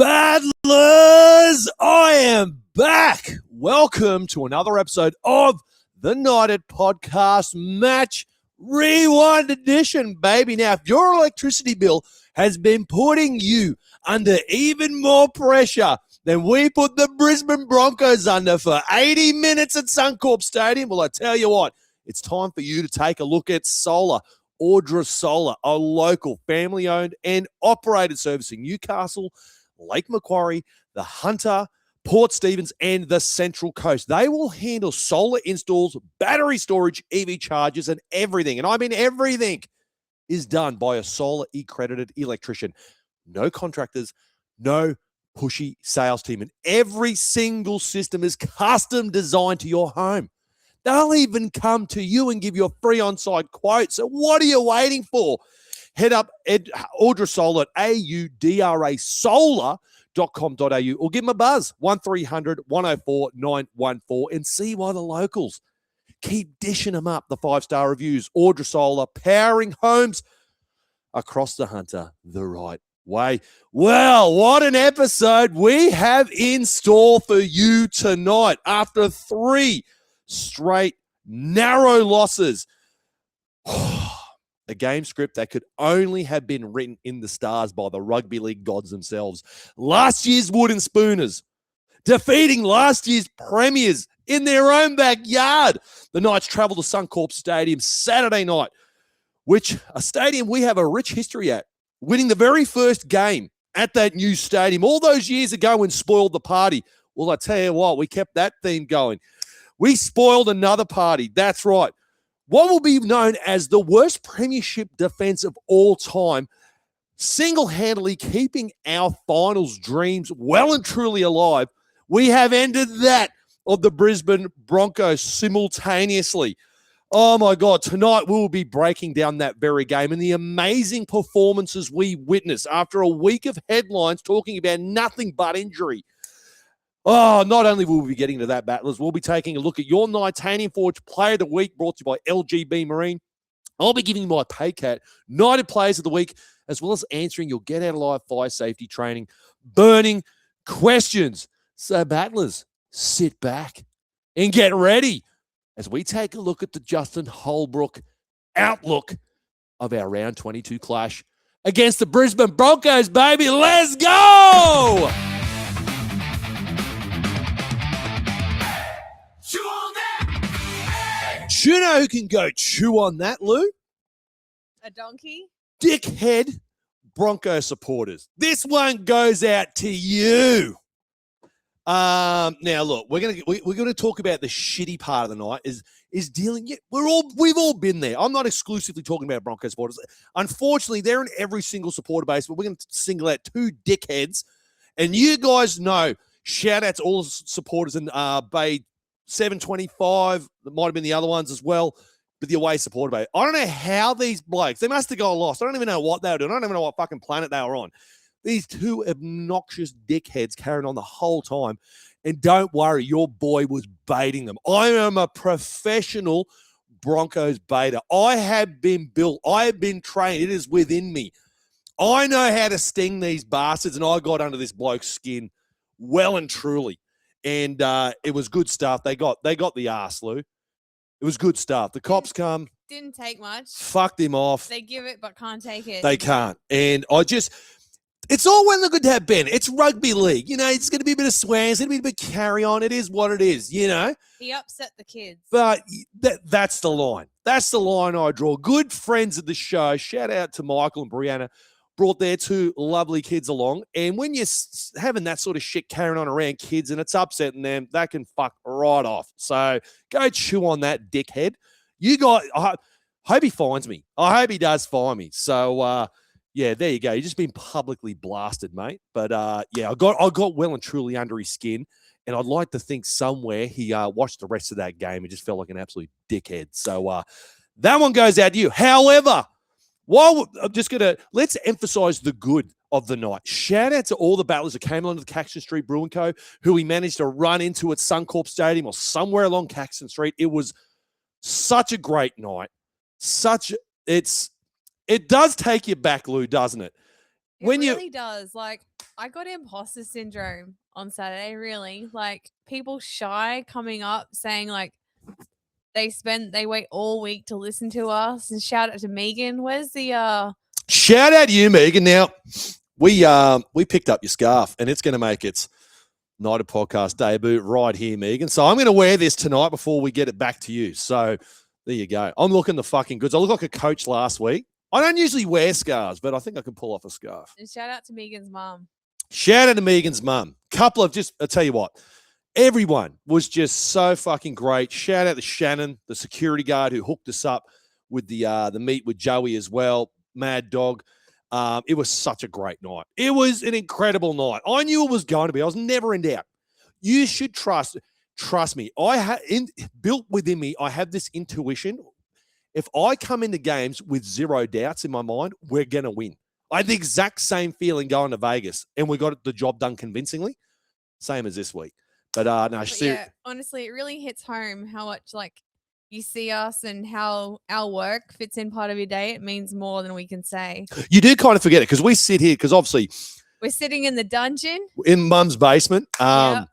Battlers, I am back. Welcome to another episode of the Knighted Podcast Match Rewind Edition, baby. Now, if your electricity bill has been putting you under even more pressure than we put the Brisbane Broncos under for 80 minutes at Suncorp Stadium, well, I tell you what, it's time for you to take a look at Solar. Audra Solar, a local family-owned and operated service in Newcastle, Lake Macquarie, the Hunter, Port Stephens, and the Central Coast. They will handle solar installs, battery storage, EV chargers, and everything. And I mean everything is done by a solar accredited electrician. No contractors, no pushy sales team. And every single system is custom designed to your home. They'll even come to you and give you a free on-site quote. So what are you waiting for? Head up Audra Solar at audrasolar.com.au or give them a buzz, 1300 104 914, and see why the locals keep dishing them up the 5-star reviews. Audra Solar, powering homes across the Hunter the right way. Well, what an episode we have in store for you tonight. After 3 straight narrow losses, a game script that could only have been written in the stars by the rugby league gods themselves. Last year's Wooden Spooners defeating last year's premiers in their own backyard. The Knights travel to Suncorp Stadium Saturday night, which a stadium we have a rich history at, winning the very first game at that new stadium all those years ago and spoiled the party. Well, I tell you what, we kept that theme going. We spoiled another party. That's right. What will be known as the worst premiership defense of all time, single-handedly keeping our finals dreams well and truly alive. We have ended that of the Brisbane Broncos simultaneously. Oh, my God. Tonight, we will be breaking down that very game and the amazing performances we witnessed after a week of headlines talking about nothing but injury. Oh, not only will we be getting to that, Battlers, we'll be taking a look at your Titanium Forge Player of the Week, brought to you by LGB Marine. I'll be giving you my PayCat Knighted Players of the Week, as well as answering your Get Out Alive fire safety training burning questions. So, Battlers, sit back and get ready as we take a look at the Justin Holbrook outlook of our round 22 clash against the Brisbane Broncos, baby. Let's go! Do you know who can go chew on that, Lou? A donkey? Dickhead Bronco supporters. This one goes out to you. Now, look, we're gonna talk about the shitty part of the night. Is dealing. Yeah, we've all been there. I'm not exclusively talking about Bronco supporters. Unfortunately, they're in every single supporter base. But we're going to single out 2 dickheads, and you guys know. Shout out to all the supporters in Bay 725, that might have been the other ones as well, but the away supporter bay. I don't know how these blokes, they must have got lost. I don't even know what they were doing. I don't even know what fucking planet they were on. These 2 obnoxious dickheads carrying on the whole time. And don't worry, your boy was baiting them. I am a professional Broncos baiter. I have been built. I have been trained. It is within me. I know how to sting these bastards, and I got under this bloke's skin well and truly. And it was good stuff. They got the arse, Lou. It was good stuff. The cops come. Didn't take much. Fucked him off. They give it but can't take it. They can't. And it's all well and good to have Ben. It's rugby league. You know, it's going to be a bit of swearing. It's going to be a bit of carry on. It is what it is, you know. He upset the kids. But that's the line. That's the line I draw. Good friends of the show. Shout out to Michael and Brianna. Brought their 2 lovely kids along. And when you're having that sort of shit carrying on around kids and it's upsetting them, that can fuck right off. So go chew on that, dickhead. You guys, I hope he finds me. I hope he does find me. So, yeah, there you go. You've just been publicly blasted, mate. But, yeah, I got well and truly under his skin. And I'd like to think somewhere he watched the rest of that game and just felt like an absolute dickhead. So that one goes out to you. However, let's emphasize the good of the night. Shout out to all the battlers that came along to the Caxton Street Brewing Co., who we managed to run into at Suncorp Stadium or somewhere along Caxton Street. It was such a great night. It does take you back, Lou, doesn't it? It when you really does. Like, I got imposter syndrome on Saturday, really. Like, people shy coming up saying, like, they wait all week to listen to us. And shout out to Megan. Where's the shout out to you, Megan. Now, we picked up your scarf, and it's going to make its Night of Podcast debut right here, Megan. So I'm going to wear this tonight before we get it back to you. So there you go. I'm looking the fucking goods. I look like a coach last week. I don't usually wear scarves, but I think I can pull off a scarf. and shout out to Megan's mum. Shout out to Megan's mum. Couple of I'll tell you what, everyone was just so fucking great. Shout out to Shannon, the security guard who hooked us up with the meet with Joey as well. Mad dog. It was such a great night. It was an incredible night. I knew it was going to be. I was never in doubt. You should trust me. Built within me, I have this intuition. If I come into games with zero doubts in my mind, we're going to win. I had the exact same feeling going to Vegas, and we got the job done convincingly. Same as this week. But yeah, honestly, it really hits home how much like you see us and how our work fits in part of your day. It means more than we can say. You do kind of forget it because we sit here because obviously we're sitting in the dungeon in Mum's basement. Yep.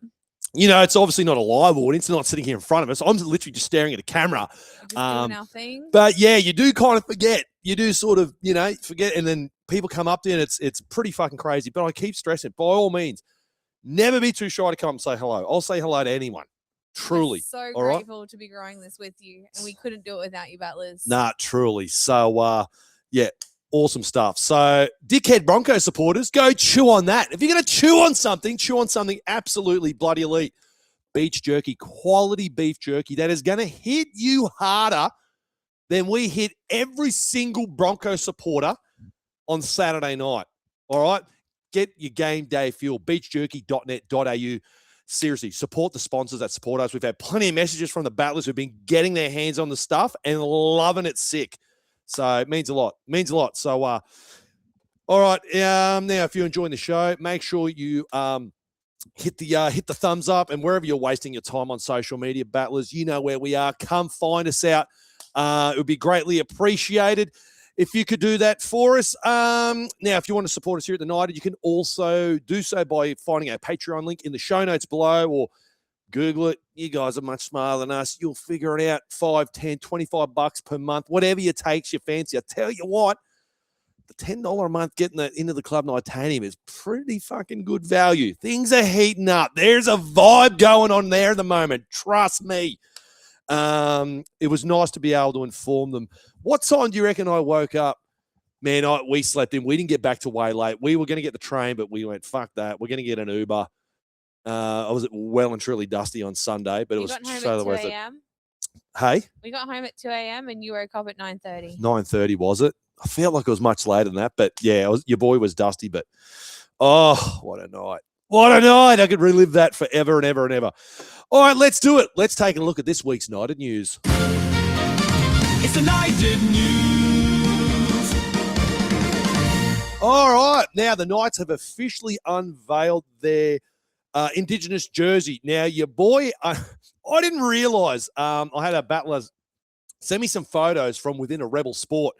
You know, it's obviously not a live audience. They're not sitting here in front of us. I'm literally just staring at a camera. Just doing our thing. But yeah, you do kind of forget. You do sort of, forget. And then people come up there and it's pretty fucking crazy. But I keep stressing, by all means, never be too shy to come and say hello. I'll say hello to anyone. Truly. We're so grateful to be growing this with you. And we couldn't do it without you, Battlers. Nah, truly. So, yeah. Awesome stuff. So, dickhead Broncos supporters, go chew on that. If you're going to chew on something absolutely bloody elite. Beef jerky, quality beef jerky that is going to hit you harder than we hit every single Broncos supporter on Saturday night. All right? Get your game day fuel. beefjerky.net.au. Seriously, support the sponsors that support us. We've had plenty of messages from the battlers who've been getting their hands on the stuff and loving it sick. So it means a lot. So, all right. Now, if you're enjoying the show, make sure you hit the thumbs up, and wherever you're wasting your time on social media, battlers, you know where we are. Come find us out. It would be greatly appreciated if you could do that for us. Now, if you want to support us here at the United, you can also do so by finding our Patreon link in the show notes below, or Google it. You guys are much smarter than us. You'll figure it out. $5, $10, $25 per month, whatever you takes your fancy. I tell you what, the $10 a month getting that into the club titanium is pretty fucking good value. Things are heating up. There's a vibe going on there at the moment. Trust me. It was nice to be able to inform them. What time do you reckon I woke up? Man, we slept in. We didn't get back to way late. We were going to get the train, but we went, fuck that. We're going to get an Uber. I was well and truly dusty on Sunday, but it was so worth it. Hey? We got home at 2 a.m. and you woke up at 9:30. 9:30, was it? I felt like it was much later than that, but yeah, your boy was dusty, but oh, what a night. What a night. I could relive that forever and ever and ever. All right, let's do it. Let's take a look at this week's United News. It's the United News. All right. Now, the Knights have officially unveiled their Indigenous jersey. Now, your boy, I didn't realise. I had a battler send me some photos from within a Rebel Sport,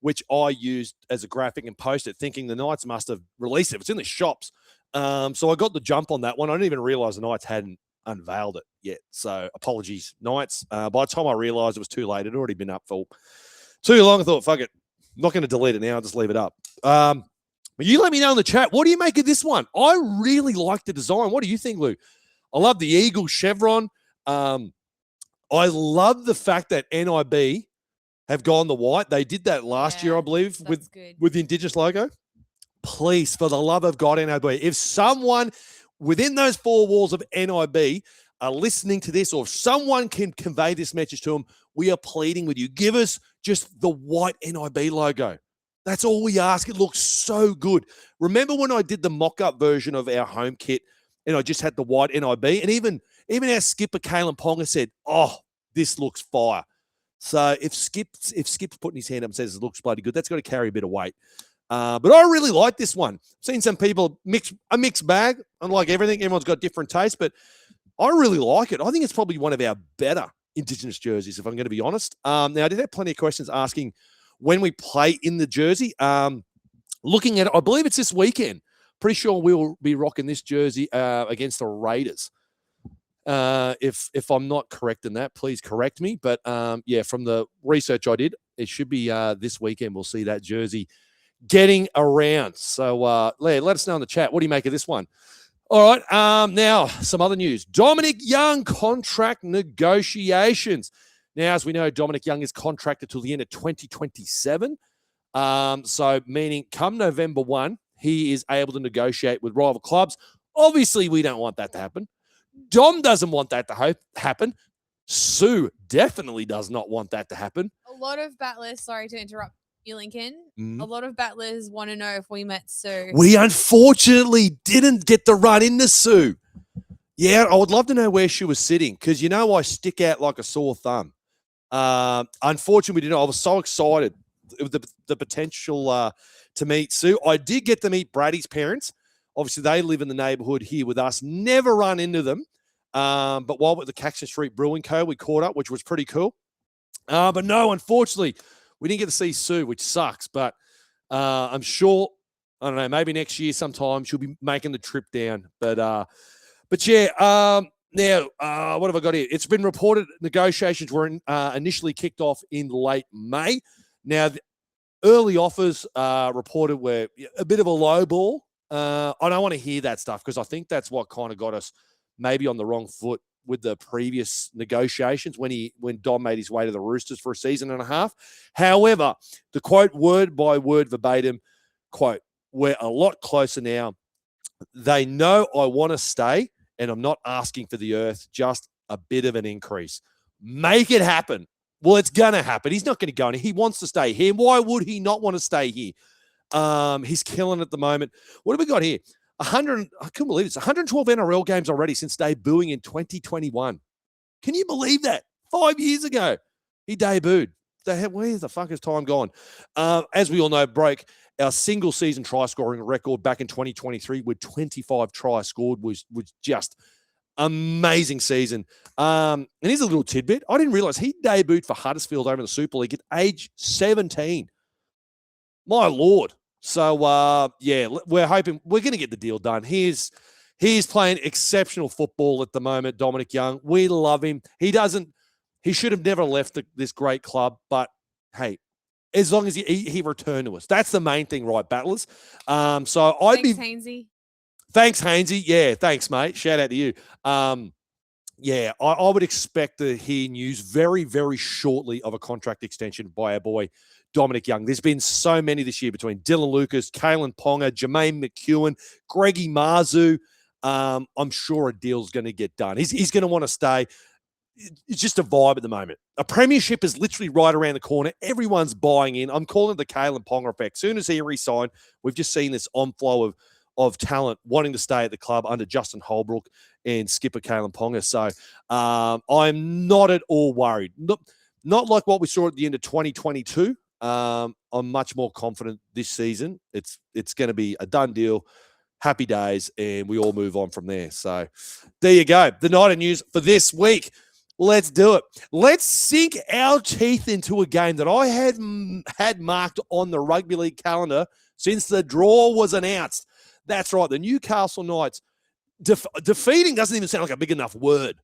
which I used as a graphic and posted, thinking the Knights must have released it. It's in the shops. So I got the jump on that one. I didn't even realise the Knights hadn't unveiled it yet. So apologies, Knights. By the time I realised it was too late, it had already been up for too long. I thought, fuck it. I'm not going to delete it now. I'll just leave it up. But you let me know in the chat. What do you make of this one? I really like the design. What do you think, Lou? I love the eagle chevron. I love the fact that NIB have gone the white. They did that last year, I believe, with the Indigenous logo. Please, for the love of God, NIB, if someone within those four walls of NIB are listening to this, or if someone can convey this message to them, we are pleading with you. Give us just the white NIB logo. That's all we ask. It looks so good. Remember when I did the mock-up version of our home kit and I just had the white NIB? And even our skipper, Kalen Ponga, said, oh, this looks fire. So if Skip's putting his hand up and says it looks bloody good, that's got to carry a bit of weight. But I really like this one. I've seen some people a mixed bag. Unlike everything, everyone's got different tastes, but I really like it. I think it's probably one of our better Indigenous jerseys, if I'm going to be honest. Now, I did have plenty of questions asking when we play in the jersey. looking at it, I believe it's this weekend. Pretty sure we'll be rocking this jersey against the Raiders. If I'm not correct in that, please correct me. But yeah, from the research I did, it should be this weekend. We'll see that jersey getting around. So let us know in the chat. What do you make of this one? All right. Now, some other news. Dominic Young contract negotiations. Now, as we know, Dominic Young is contracted till the end of 2027. So meaning come November 1, he is able to negotiate with rival clubs. Obviously, we don't want that to happen. Dom doesn't want that to happen. Sue definitely does not want that to happen. A lot of battlers, sorry to interrupt you, Lincoln. Mm. A lot of battlers want to know if we met Sue. We unfortunately didn't get the run into Sue. Yeah, I would love to know where she was sitting because, you know, I stick out like a sore thumb. Unfortunately, we didn't. I was so excited with the potential to meet Sue. I did get to meet Brady's parents. Obviously, they live in the neighborhood here with us. Never run into them. But while we're at the Caxton Street Brewing Co., we caught up, which was pretty cool. But no, unfortunately, we didn't get to see Sue, which sucks. But I'm sure, I don't know, maybe next year sometime she'll be making the trip down. But yeah, now, what have I got here? It's been reported negotiations were initially kicked off in late May. Now, the early offers reported were a bit of a low ball. I don't want to hear that stuff because I think that's what kind of got us maybe on the wrong foot with the previous negotiations when Dom made his way to the Roosters for a season and a half. However, the quote word by word verbatim quote, we're a lot closer now. They know I want to stay and I'm not asking for the earth, just a bit of an increase. Make it happen. Well, it's going to happen. He's not going to go anywhere. He wants to stay here. Why would he not want to stay here? He's killing at the moment. What have we got here? I couldn't believe it. It's 112 NRL games already since debuting in 2021. Can you believe that? 5 years ago, he debuted. Where the fuck has time gone? As we all know, broke our single season try scoring record back in 2023 with 25 tries scored was just amazing season. And here's a little tidbit. I didn't realize he debuted for Huddersfield over in the Super League at age 17. My Lord. So, yeah, we're hoping we're going to get the deal done. He's playing exceptional football at the moment, Dominic Young. We love him. He should have never left this great club, but hey, as long as he returned to us. That's the main thing, right, battlers? So Thanks, Hainsey. Thanks, Hainsey. Yeah, thanks, mate. Shout out to you. Yeah, I would expect to hear news very, very shortly of a contract extension by our boy Dominic Young. There's been so many this year between Dylan Lucas, Kalen Ponga, Jermaine McEwen, Greggy Marzu. I'm sure a deal's going to get done. He's going to want to stay. It's just a vibe at the moment. A premiership is literally right around the corner. Everyone's buying in. I'm calling it the Kalen Ponga effect. Soon as he re-signed, we've just seen this onflow of talent wanting to stay at the club under Justin Holbrook and skipper Kalen Ponga. So I'm not at all worried. Not like what we saw at the end of 2022. I'm much more confident this season. It's going to be a done deal. Happy days, and we all move on from there. So there you go. The night of news for this week. Let's do it. Let's sink our teeth into a game that I had marked on the rugby league calendar since the draw was announced. That's right. The Newcastle Knights defeating doesn't even sound like a big enough word.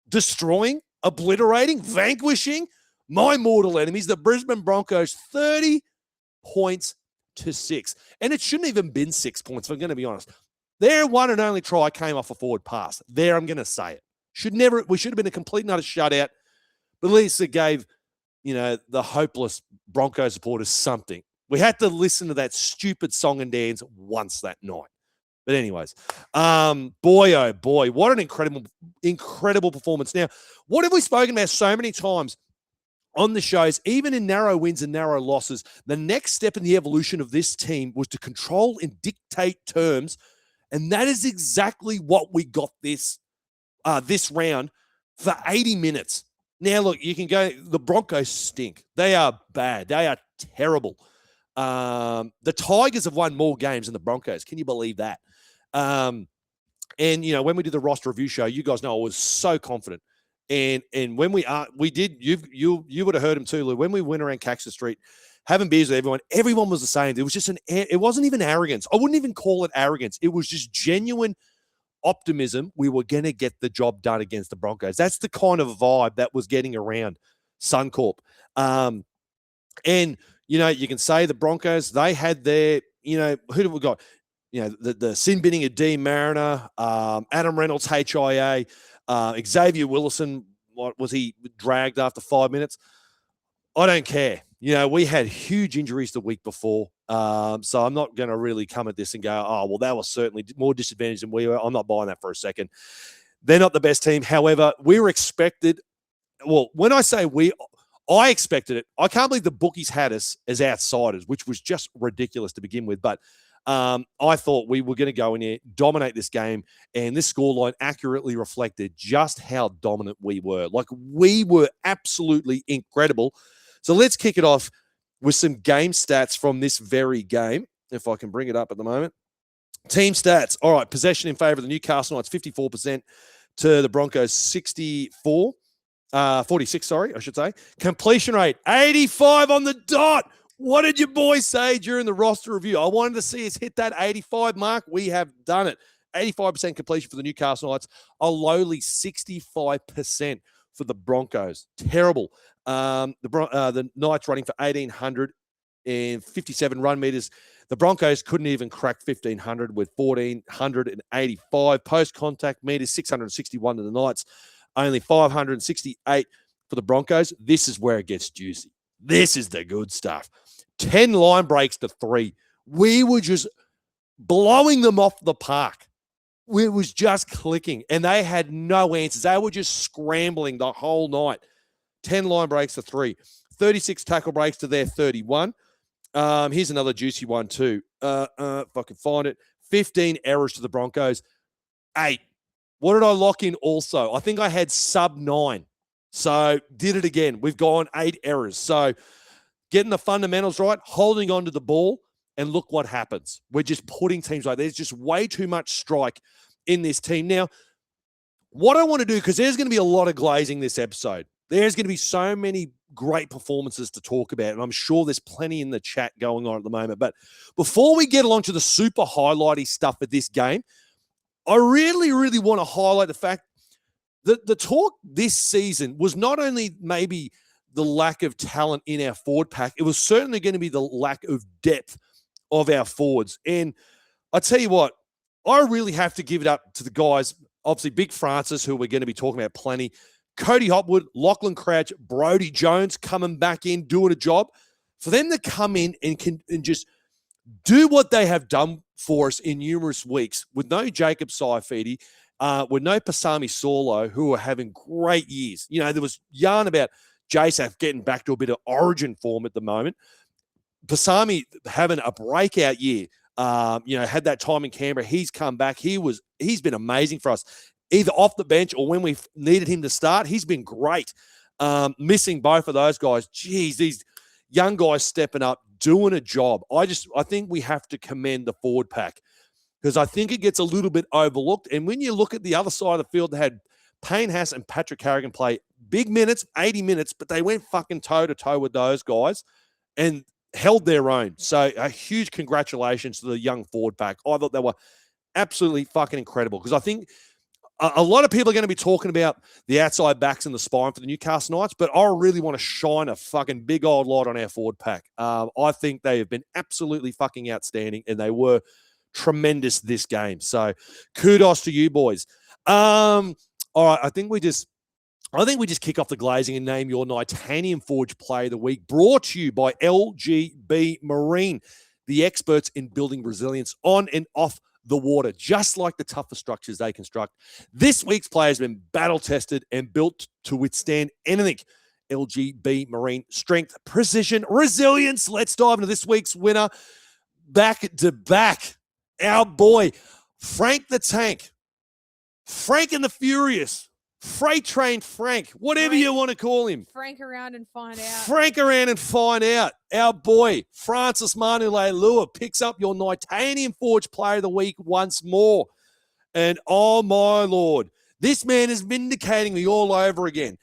Destroying, obliterating, vanquishing my mortal enemies, the Brisbane Broncos, 30 points to 6. And it shouldn't even been 6 points, if I'm going to be honest. Their one and only try came off a forward pass. There, I'm going to say it. We should have been a complete and utter shutout. But at least it gave, the hopeless Broncos supporters something. We had to listen to that stupid song and dance once that night. But anyways, boy, oh boy, what an incredible performance. Now, what have we spoken about so many times on the shows, even in narrow wins and narrow losses? The next step in the evolution of this team was to control and dictate terms. And that is exactly what we got this round for 80 minutes. Now, look, you can go, the Broncos stink. They are bad. They are terrible. The Tigers have won more games than the Broncos. Can you believe that? And, when we did the roster review show, you guys know I was so confident. And when we did, you would have heard him too, Lou. When we went around Caxton Street, having beers with everyone. Everyone was the same. It was just it wasn't even arrogance. I wouldn't even call it arrogance. It was just genuine optimism. We were going to get the job done against the Broncos. That's the kind of vibe that was getting around Suncorp. And, you can say the Broncos, they had their, who have we got? The sin binning of Dean Mariner, Adam Reynolds, HIA, Xavier Willison, what was he dragged after 5 minutes? I don't care. We had huge injuries the week before. So I'm not going to really come at this and go, oh, well, that was certainly more disadvantaged than we were. I'm not buying that for a second. They're not the best team. However, we were expected. Well, when I say I expected it. I can't believe the bookies had us as outsiders, which was just ridiculous to begin with. But I thought we were going to go in here, dominate this game, and this scoreline accurately reflected just how dominant we were. Like, we were absolutely incredible. So let's kick it off with some game stats from this very game, if I can bring it up at the moment. Team stats. All right, possession in favor of the Newcastle Knights, 54% to the Broncos, 46, I should say. Completion rate, 85 on the dot. What did your boys say during the roster review? I wanted to see us hit that 85 mark. We have done it. 85% completion for the Newcastle Knights, a lowly 65% for the Broncos. Terrible. The Knights running for 1,857 run meters. The Broncos couldn't even crack 1,500 with 1,485. Post-contact meters, 661 to the Knights. Only 568 for the Broncos. This is where it gets juicy. This is the good stuff. 10 line breaks to 3. We were just blowing them off the park. It was just clicking, and they had no answers. They were just scrambling the whole night. 10 line breaks to 3. 36 tackle breaks to their 31. Here's another juicy one too. If I can find it. 15 errors to the Broncos. 8. What did I lock in also? I think I had sub 9. So did it again. We've gone 8 errors. So getting the fundamentals right, holding on to the ball, and look what happens. We're just putting teams like there's just way too much strike in this team. Now, what I want to do, because there's going to be a lot of glazing this episode. There's going to be so many great performances to talk about, and I'm sure there's plenty in the chat going on at the moment. But before we get along to the super highlighty stuff of this game, I really, really want to highlight the fact that the talk this season was not only maybe the lack of talent in our forward pack, it was certainly going to be the lack of depth of our forwards. And I tell you what, I really have to give it up to the guys, obviously Big Francis, who we're going to be talking about plenty, Cody Hopwood, Lachlan Crouch, Brodie Jones coming back in, doing a job. For them to come in and just do what they have done for us in numerous weeks with no Jacob Saifidi, with no Pasami Saulo, who are having great years. There was yarn about Jasaf getting back to a bit of origin form at the moment. Pasami having a breakout year, had that time in Canberra. He's come back. He's been amazing for us, either off the bench or when we've needed him to start. He's been great. Missing both of those guys. Geez, these young guys stepping up, doing a job. I think we have to commend the forward pack, because I think it gets a little bit overlooked. And when you look at the other side of the field, they had Payne Haas and Patrick Carrigan play big minutes, 80 minutes, but they went fucking toe-to-toe with those guys and held their own. So a huge congratulations to the young forward pack. I thought they were absolutely fucking incredible, because I think a lot of people are going to be talking about the outside backs and the spine for the Newcastle Knights, but I really want to shine a fucking big old light on our forward pack. I think they have been absolutely fucking outstanding, and they were tremendous this game. So kudos to you boys. All right, I think we just kick off the glazing and name your Titanium Forge Player of the Week, brought to you by LGB Marine, the experts in building resilience on and off the water, just like the tougher structures they construct. This week's player has been battle-tested and built to withstand anything. LGB Marine, strength, precision, resilience. Let's dive into this week's winner. Back to back, our boy, Frank the Tank. Frank and the Furious. Freight Train Frank, whatever you want to call him. Frank around and find out. Frank around and find out. Our boy, Francis Manulei-Lua, picks up your Titanium Forge Player of the Week once more. And oh my Lord, this man is vindicating me all over again.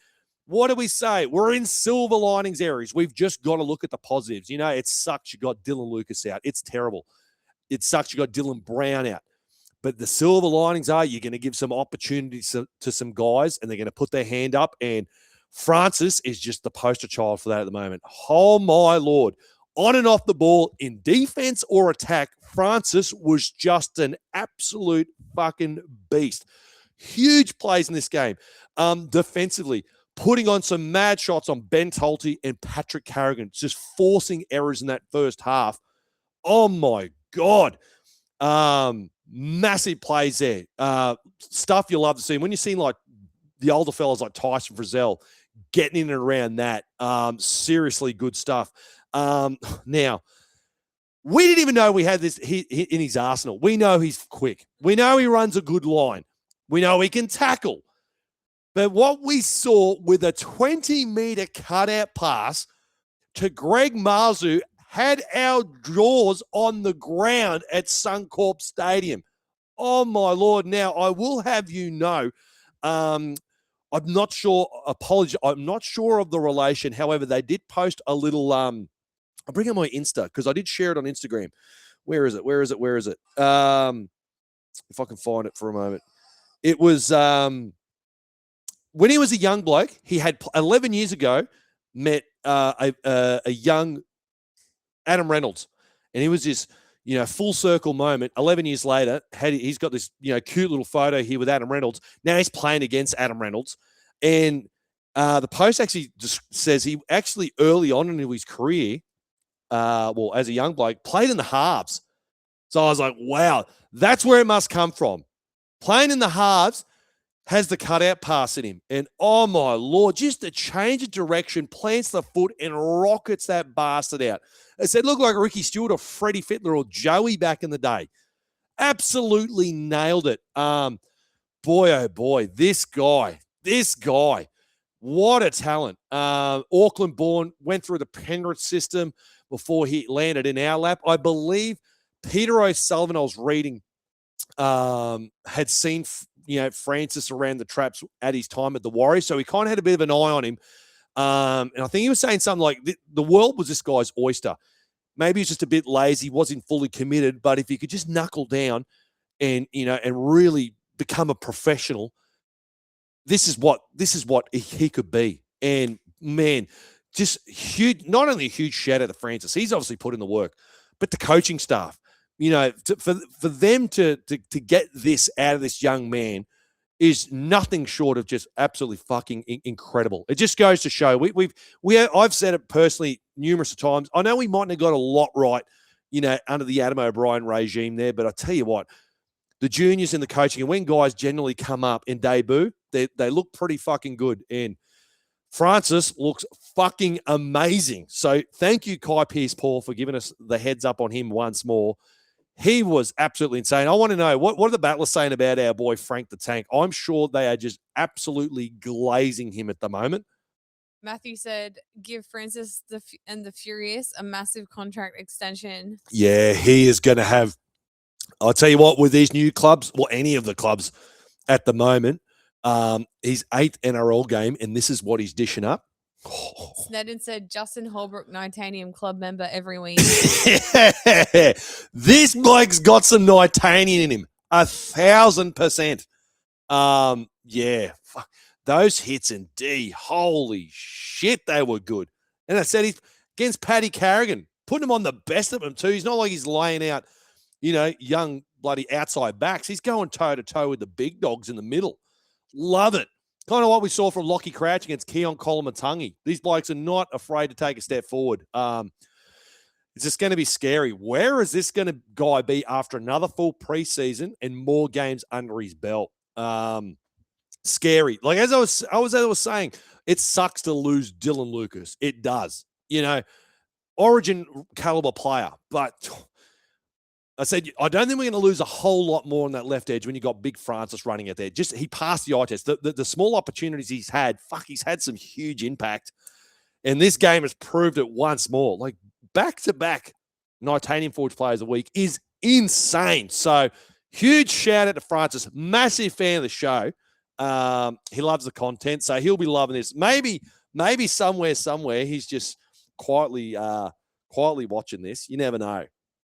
What do we say? We're in silver linings areas. We've just got to look at the positives. You know, it sucks you got Dylan Lucas out. It's terrible. It sucks you got Dylan Brown out. But the silver linings are you're going to give some opportunities to some guys, and they're going to put their hand up. And Francis is just the poster child for that at the moment. Oh, my Lord. On and off the ball, in defense or attack, Francis was just an absolute fucking beast. Huge plays in this game. Defensively, putting on some mad shots on Ben Tolte and Patrick Carrigan, just forcing errors in that first half. Oh, my God. Massive plays there. Stuff you love to see. When you see like the older fellas like Tyson Frizzell getting in and around that, seriously good stuff. Now, we didn't even know we had this in his arsenal. We know he's quick. We know he runs a good line. We know he can tackle. But what we saw with a 20-meter cutout pass to Greg Marzu had our jaws on the ground at Suncorp Stadium. Oh, my Lord. Now, I will have you know, I'm not sure, I'm not sure of the relation. However, they did post a little, I'll bring up my Insta because I did share it on Instagram. Where is it? If I can find it for a moment. It was when he was a young bloke, he had 11 years ago met a young Adam Reynolds, and he was this, full circle moment. 11 years later, he's got this, cute little photo here with Adam Reynolds. Now he's playing against Adam Reynolds, and the post actually just says he actually early on in his career, as a young bloke, played in the halves. So I was like, wow, that's where it must come from. Playing in the halves, has the cutout pass in him. And, oh, my Lord, just a change of direction, plants the foot and rockets that bastard out. It said, look like Ricky Stewart or Freddie Fittler or Joey back in the day. Absolutely nailed it. Boy, oh, boy, this guy, what a talent. Auckland-born, went through the Penrith system before he landed in our lap. I believe Peter O'Sullivan, I was reading, had seen Francis around the traps at his time at the Warriors, so he kind of had a bit of an eye on him. And I think he was saying something like, the world was this guy's oyster. Maybe he's just a bit lazy, wasn't fully committed, but if he could just knuckle down and really become a professional, this is what he could be. And, man, just huge, not only a huge shout out to Francis, he's obviously put in the work, but the coaching staff. For them to get this out of this young man is nothing short of just absolutely fucking incredible. It just goes to show I've said it personally numerous times. I know we mightn't have got a lot right, under the Adam O'Brien regime there, but I tell you what, the juniors in the coaching, and when guys generally come up and debut, they look pretty fucking good. And Francis looks fucking amazing. So thank you, Kai Pearce-Paul, for giving us the heads up on him once more. He was absolutely insane. I want to know, what are the battlers saying about our boy Frank the Tank? I'm sure they are just absolutely glazing him at the moment. Matthew said, give Francis and the Furious a massive contract extension. Yeah, he is going to have, I'll tell you what, with these new clubs, or any of the clubs at the moment, his 8th NRL game, and this is what he's dishing up. Snedden said Justin Holbrook, Nitanium club member every week. This bloke's got some Nitanium in him, 1,000%. Yeah, fuck. Those hits in D, holy shit, they were good. And I said he's against Paddy Carrigan, putting him on the best of them too. He's not like he's laying out, young bloody outside backs. He's going toe-to-toe with the big dogs in the middle. Love it. Kind of what we saw from Lockie Crouch against Keon Kolomatangi. These blokes are not afraid to take a step forward. It's just going to be scary. Where is this going to guy be after another full preseason and more games under his belt? Scary. Like as I was saying, it sucks to lose Dylan Lucas. It does. Origin caliber player, but I said, I don't think we're going to lose a whole lot more on that left edge when you got Big Francis running out there. Just he passed the eye test. The small opportunities he's had, he's had some huge impact. And this game has proved it once more. Like back-to-back Nitanium Forge players a week is insane. So huge shout out to Francis. Massive fan of the show. He loves the content, so he'll be loving this. Maybe somewhere he's just quietly watching this. You never know.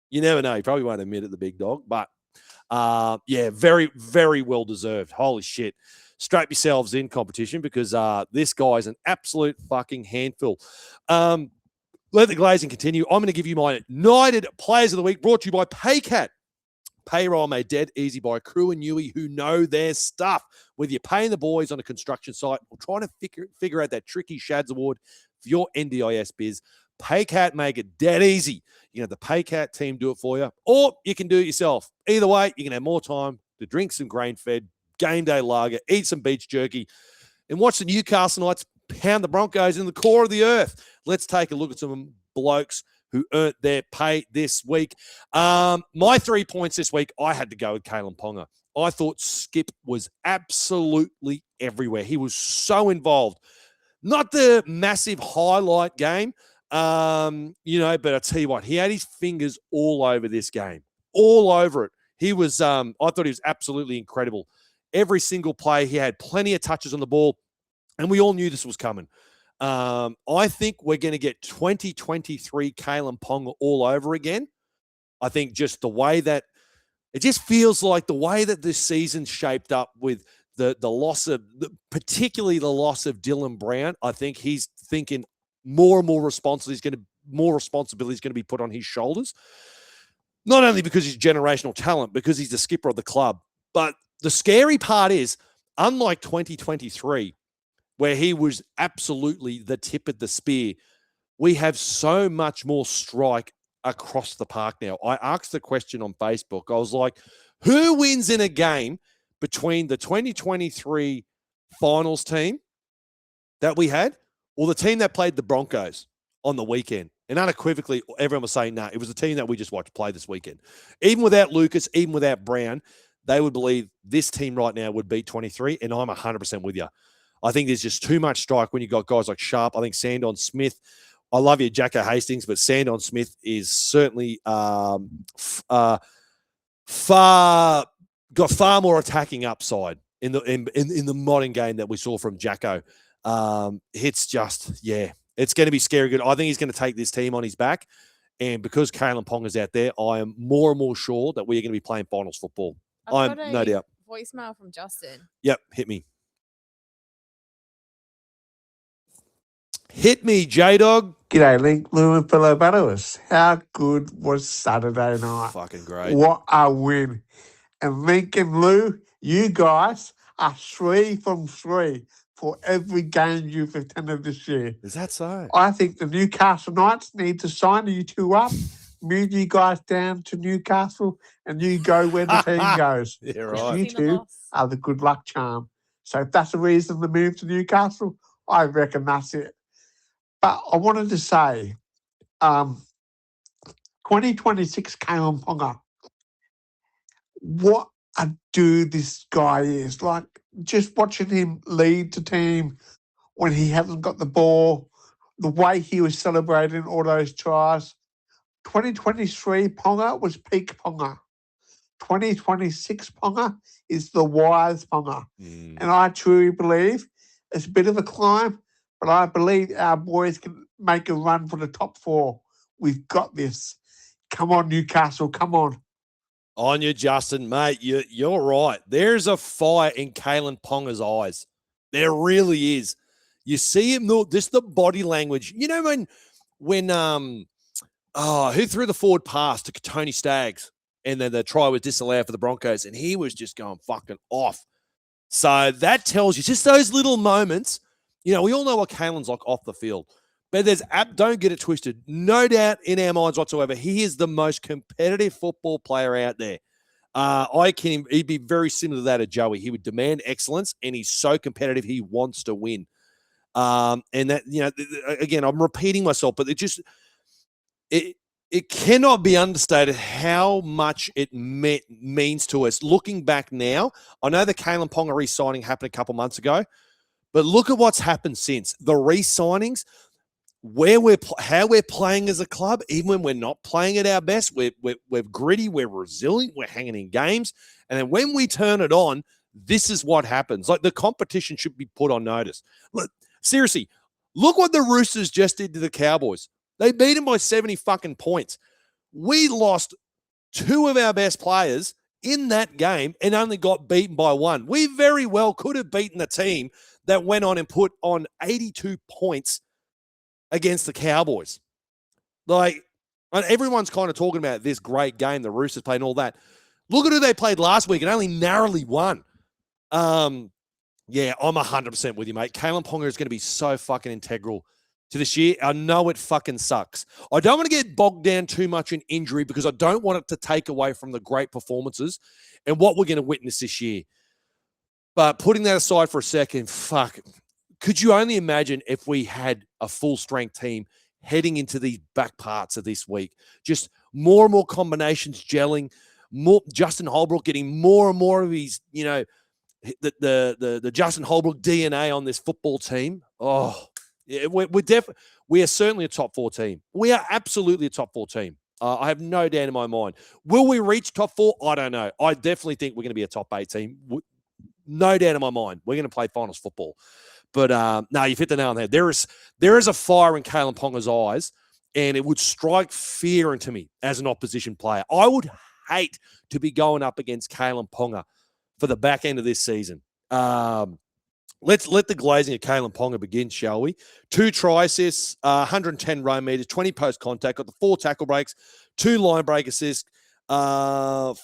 You never know. He probably won't admit it, the big dog, but yeah, very, very well deserved. Holy shit. Strap yourselves in, competition, because this guy's an absolute fucking handful. Let the glazing continue. I'm going to give you my United Players of the Week, brought to you by Paycat. Payroll made dead easy by a crew in Newey who know their stuff. Whether you're paying the boys on a construction site or trying to figure out that tricky Shads Award for your NDIS biz, Paycat make it dead easy. You know, the Paycat team do it for you, or you can do it yourself. Either way, you can have more time to drink some grain-fed game day lager, eat some beach jerky, and watch the Newcastle Knights pound the Broncos in the core of the earth. Let's take a look at some blokes who earned their pay this week. My 3 points this week, I had to go with Kalen Ponga. I thought Skip was absolutely everywhere. He was so involved. Not the massive highlight game, but I tell you what, he had his fingers all over this game, all over it. He was, I thought he was absolutely incredible. Every single play, he had plenty of touches on the ball, and we all knew this was coming. I think we're going to get 2023 Kalen Ponga all over again. I think just the way that it just feels like the way that this season shaped up with the loss of, particularly the loss of Dylan Brown. I think he's thinking more and more responsibility is going to be put on his shoulders. Not only because he's generational talent, because he's the skipper of the club. But the scary part is, unlike 2023, where he was absolutely the tip of the spear, we have so much more strike across the park now. I asked the question on Facebook. I was like, who wins in a game between the 2023 finals team that we had or the team that played the Broncos on the weekend? And unequivocally, everyone was saying, it was the team that we just watched play this weekend. Even without Lucas, even without Brown, they would believe this team right now would beat 23, and I'm 100% with you. I think there's just too much strike when you got guys like Sharp. I think Sandon Smith, I love you, Jacko Hastings, but Sandon Smith is certainly got far more attacking upside in the modern game that we saw from Jacko. It's just, it's going to be scary good. I think he's going to take this team on his back, and because Kalen Ponga's out there, I am more and more sure that we're going to be playing finals football. I've got no doubt. Voicemail from Justin. Yep, hit me. Hit me, J-Dog. G'day, Link, Lou, and fellow battlers. How good was Saturday night? Fucking great. What a win. And Link and Lou, you guys are 3 from 3 for every game you've attended this year. Is that so? I think the Newcastle Knights need to sign you two up, move you guys down to Newcastle, and you go where the team goes. Yeah, 'Cause right. you two are the good luck charm. So if that's the reason to move to Newcastle, I reckon that's it. But I wanted to say, 2026 Kalen Ponga, what a dude this guy is. Like, just watching him lead the team when he hasn't got the ball, the way he was celebrating all those tries. 2023 Ponga was peak Ponga. 2026 Ponga is the wise Ponga. And I truly believe it's a bit of a climb, but I believe our boys can make a run for the top 4. We've got this. Come on, Newcastle. Come on. On you, Justin, mate. You're right. There's a fire in Kalen Ponga's eyes. There really is. You see him, just the body language. You know when who threw the forward pass to Tony Staggs and then the try was disallowed for the Broncos and he was just going fucking off. So that tells you just those little moments. You know, we all know what Kalen's like off the field, but don't get it twisted. No doubt in our minds whatsoever, he is the most competitive football player out there. He'd be very similar to that of Joey. He would demand excellence, and he's so competitive. He wants to win. And that, again, I'm repeating myself, but it cannot be understated how much it means to us. Looking back now, I know the Kalen Ponga re-signing happened a couple months ago, but look at what's happened since. The re-signings, how we're playing as a club, even when we're not playing at our best, we're gritty, we're resilient, we're hanging in games. And then when we turn it on, this is what happens. Like, the competition should be put on notice. Look, seriously, look what the Roosters just did to the Cowboys. They beat them by 70 fucking points. We lost 2 of our best players in that game and only got beaten by 1. We very well could have beaten the team that went on and put on 82 points against the Cowboys. Like, and everyone's kind of talking about this great game the Roosters played and all that. Look at who they played last week and only narrowly won. Yeah, I'm 100% with you, mate. Kalen Ponga is going to be so fucking integral to this year. I know it fucking sucks. I don't want to get bogged down too much in injury because I don't want it to take away from the great performances and what we're going to witness this year. But putting that aside for a second, fuck, could you only imagine if we had a full-strength team heading into the back parts of this week? Just more and more combinations gelling, more Justin Holbrook getting more and more of his, you know, the Justin Holbrook DNA on this football team. Oh, yeah, we are certainly a top 4 team. We are absolutely a top 4 team. I have no doubt in my mind. Will we reach top 4? I don't know. I definitely think we're going to be a top 8 team. No doubt in my mind. We're going to play finals football. But no, you've hit the nail on the head. There is a fire in Kalen Ponga's eyes, and it would strike fear into me as an opposition player. I would hate to be going up against Kalen Ponga for the back end of this season. Let's let the glazing of Kalen Ponga begin, shall we? 2 try assists, 110 run meters, 20 post contact, got the 4 tackle breaks, 2 line break assists, 4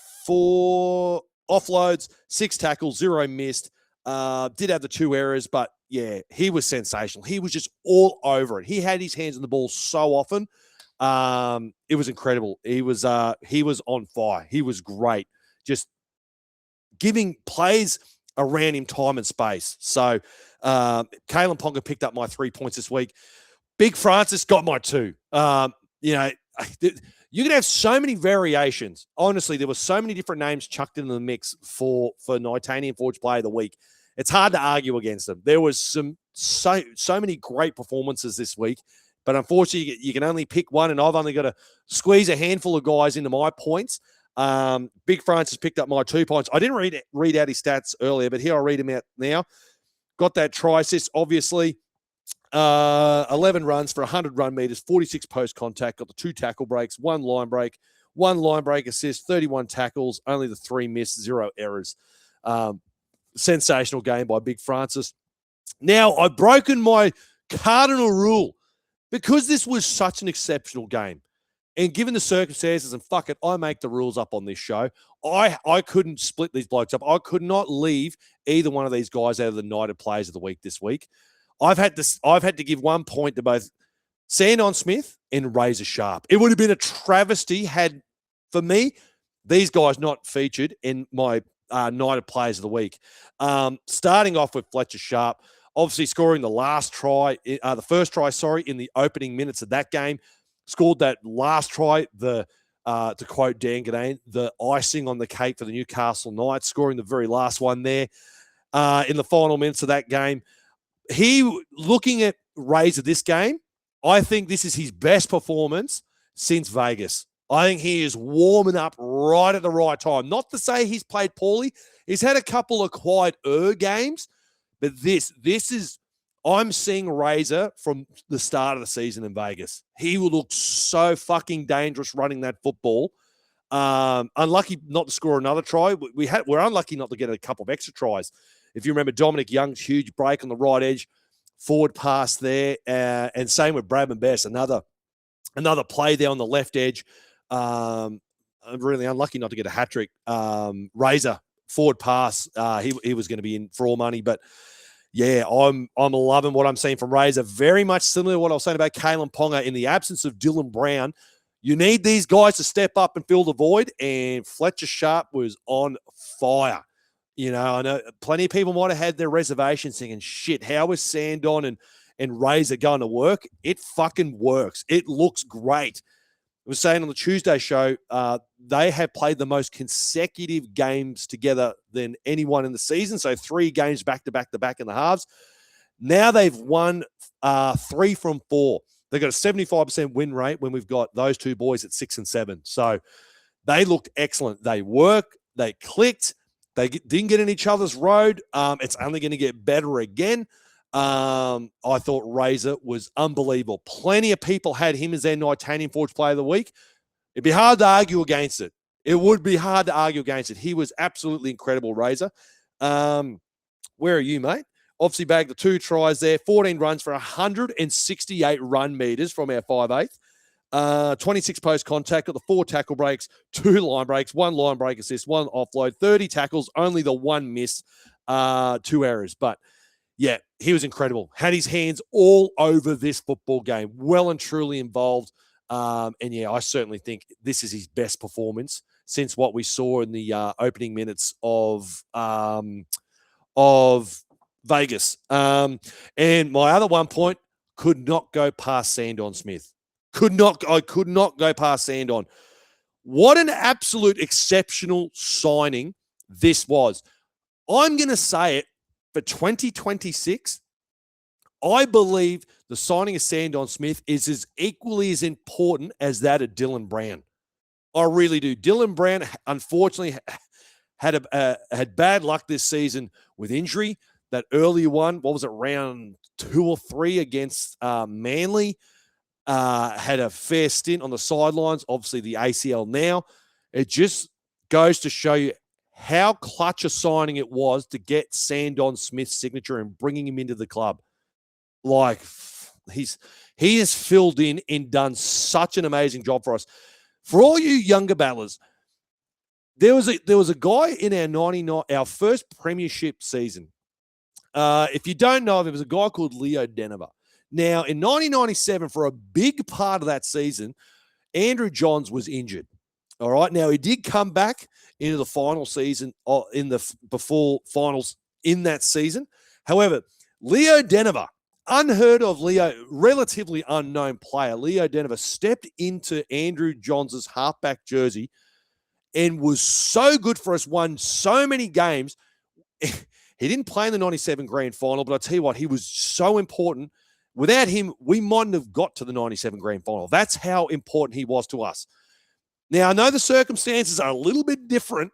offloads, 6 tackles, 0 missed. Did have the 2 errors, but yeah, he was sensational. He was just all over it. He had his hands on the ball so often. It was incredible. He was on fire. He was great. Just giving plays around him time and space. So Kalen Ponga picked up my 3 points this week. Big Francis got my 2. You know, you can have so many variations. Honestly, there were so many different names chucked into the mix for Nitanian Forge Player of the Week. It's hard to argue against them. There was so many great performances this week, but unfortunately, you can only pick one, and I've only got to squeeze a handful of guys into my points. Big Francis picked up my 2 points. I didn't read out his stats earlier, but here I'll read him out now. Got that try assist, obviously. 11 runs for 100 run meters, 46 post contact, got the 2 tackle breaks, 1 line break assist, 31 tackles, only the 3 missed, 0 errors. Sensational game by Big Francis. Now, I've broken my cardinal rule because this was such an exceptional game. And given the circumstances, and fuck it, I make the rules up on this show. I couldn't split these blokes up. I could not leave either one of these guys out of the United Players of the Week this week. I've had to give 1 point to both Sandon Smith and Razor Sharp. It would have been a travesty had, for me, these guys not featured in my United Players of the Week. Starting off with Fletcher Sharp, obviously scoring the first try, in the opening minutes of that game. Scored that last try, to quote Dan Ganane, the icing on the cake for the Newcastle Knights, scoring the very last one there in the final minutes of that game. Looking at Razor this game, I think this is his best performance since Vegas. I think he is warming up right at the right time. Not to say he's played poorly. He's had a couple of quiet games, but this is, I'm seeing Razor from the start of the season in Vegas. He will look so fucking dangerous running that football. Unlucky not to score another try. We're unlucky not to get a couple of extra tries. If you remember Dominic Young's huge break on the right edge, forward pass there, and same with Bradman Best, another play there on the left edge. I'm really unlucky not to get a hat trick. Razor forward pass, he was going to be in for all money, but yeah, I'm loving what I'm seeing from Razor. Very much similar to what I was saying about Kalen Ponga. In the absence of Dylan Brown, you need these guys to step up and fill the void, and Fletcher Sharp was on fire. You know, I know plenty of people might have had their reservations thinking, shit, how is Sandon and Razor going to work? It fucking works. It looks great. I was saying on the Tuesday show, they have played the most consecutive games together than anyone in the season. So 3 games back-to-back in the halves. Now they've won 3 from 4. They've got a 75% win rate when we've got those 2 boys at 6 and 7. So they looked excellent. They work. They clicked. They didn't get in each other's road. It's only going to get better again. I thought Razor was unbelievable. Plenty of people had him as their Titanium Forge Player of the Week. It'd be hard to argue against it. It would be hard to argue against it. He was absolutely incredible, Razor. Where are you, mate? Obviously bagged the 2 tries there, 14 runs for 168 run meters from our 5'8". 26 post contact, got the 4 tackle breaks, 2 line breaks, 1 line break assist, 1 offload, 30 tackles, only the 1 miss, 2 errors. But yeah, he was incredible. Had his hands all over this football game, well and truly involved. And yeah, I certainly think this is his best performance since what we saw in the opening minutes of Vegas. And my other 1 point, could not go past Sandon Smith. I could not go past Sandon. What an absolute exceptional signing this was. I'm going to say it, for 2026, I believe the signing of Sandon Smith is as equally as important as that of Dylan Brown. I really do. Dylan Brown, unfortunately, had bad luck this season with injury. That earlier one, what was it, round 2 or 3 against Manly, had a fair stint on the sidelines. Obviously, the ACL now. It just goes to show you how clutch a signing it was to get Sandon Smith's signature and bringing him into the club. Like, he has filled in and done such an amazing job for us. For all you younger battlers, there was a guy in our first premiership season. If you don't know him, it was a guy called Leo Denver. Now, in 1997, for a big part of that season, Andrew Johns was injured. All right. Now, he did come back into the final season, before finals in that season. However, Leo Denver, unheard of Leo, relatively unknown player, Leo Denver stepped into Andrew Johns' halfback jersey and was so good for us, won so many games. He didn't play in the 97 grand final, but I tell you what, he was so important. Without him, we mightn't have got to the 97 grand final. That's how important he was to us. Now, I know the circumstances are a little bit different,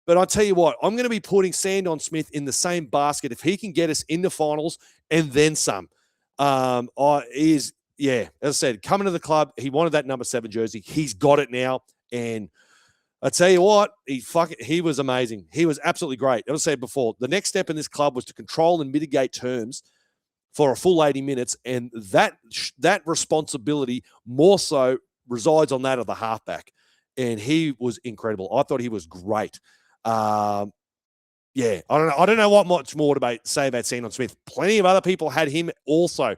but I'll tell you what, I'm going to be putting Sandon Smith in the same basket if he can get us into finals and then some. As I said, coming to the club, he wanted that number 7 jersey. He's got it now, and I tell you what, he was amazing. He was absolutely great. As I said before, the next step in this club was to control and mitigate terms for a full 80 minutes, and that responsibility more so resides on that of the halfback. And he was incredible. I thought he was great. I don't know what much more to say about Sandon Smith. Plenty of other people had him also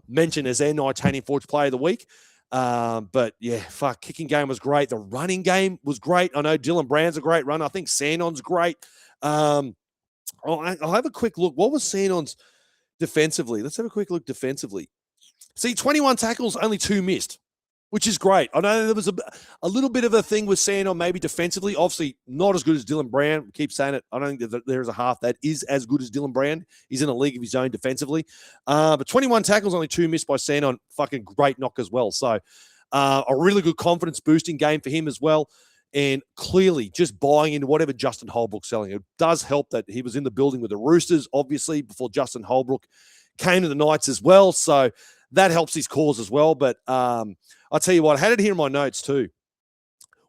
mentioned as their Titanium Forge Player of the Week. But yeah, kicking game was great. The running game was great. I know Dylan Brown's a great runner. I think Sandon's great. I'll have a quick look. What was Sandon's defensively? Let's have a quick look defensively. See, 21 tackles, only 2 missed, which is great. I know there was a little bit of a thing with Sandon maybe defensively. Obviously, not as good as Dylan Brown. Keep saying it. I don't think that there's a half that is as good as Dylan Brown. He's in a league of his own defensively. But 21 tackles, only 2 missed by Sandon. Fucking great knock as well. So a really good confidence-boosting game for him as well. And clearly just buying into whatever Justin Holbrook's selling. It does help that he was in the building with the Roosters, obviously, before Justin Holbrook came to the Knights as well. So that helps his cause as well. But I'll tell you what, I had it here in my notes too.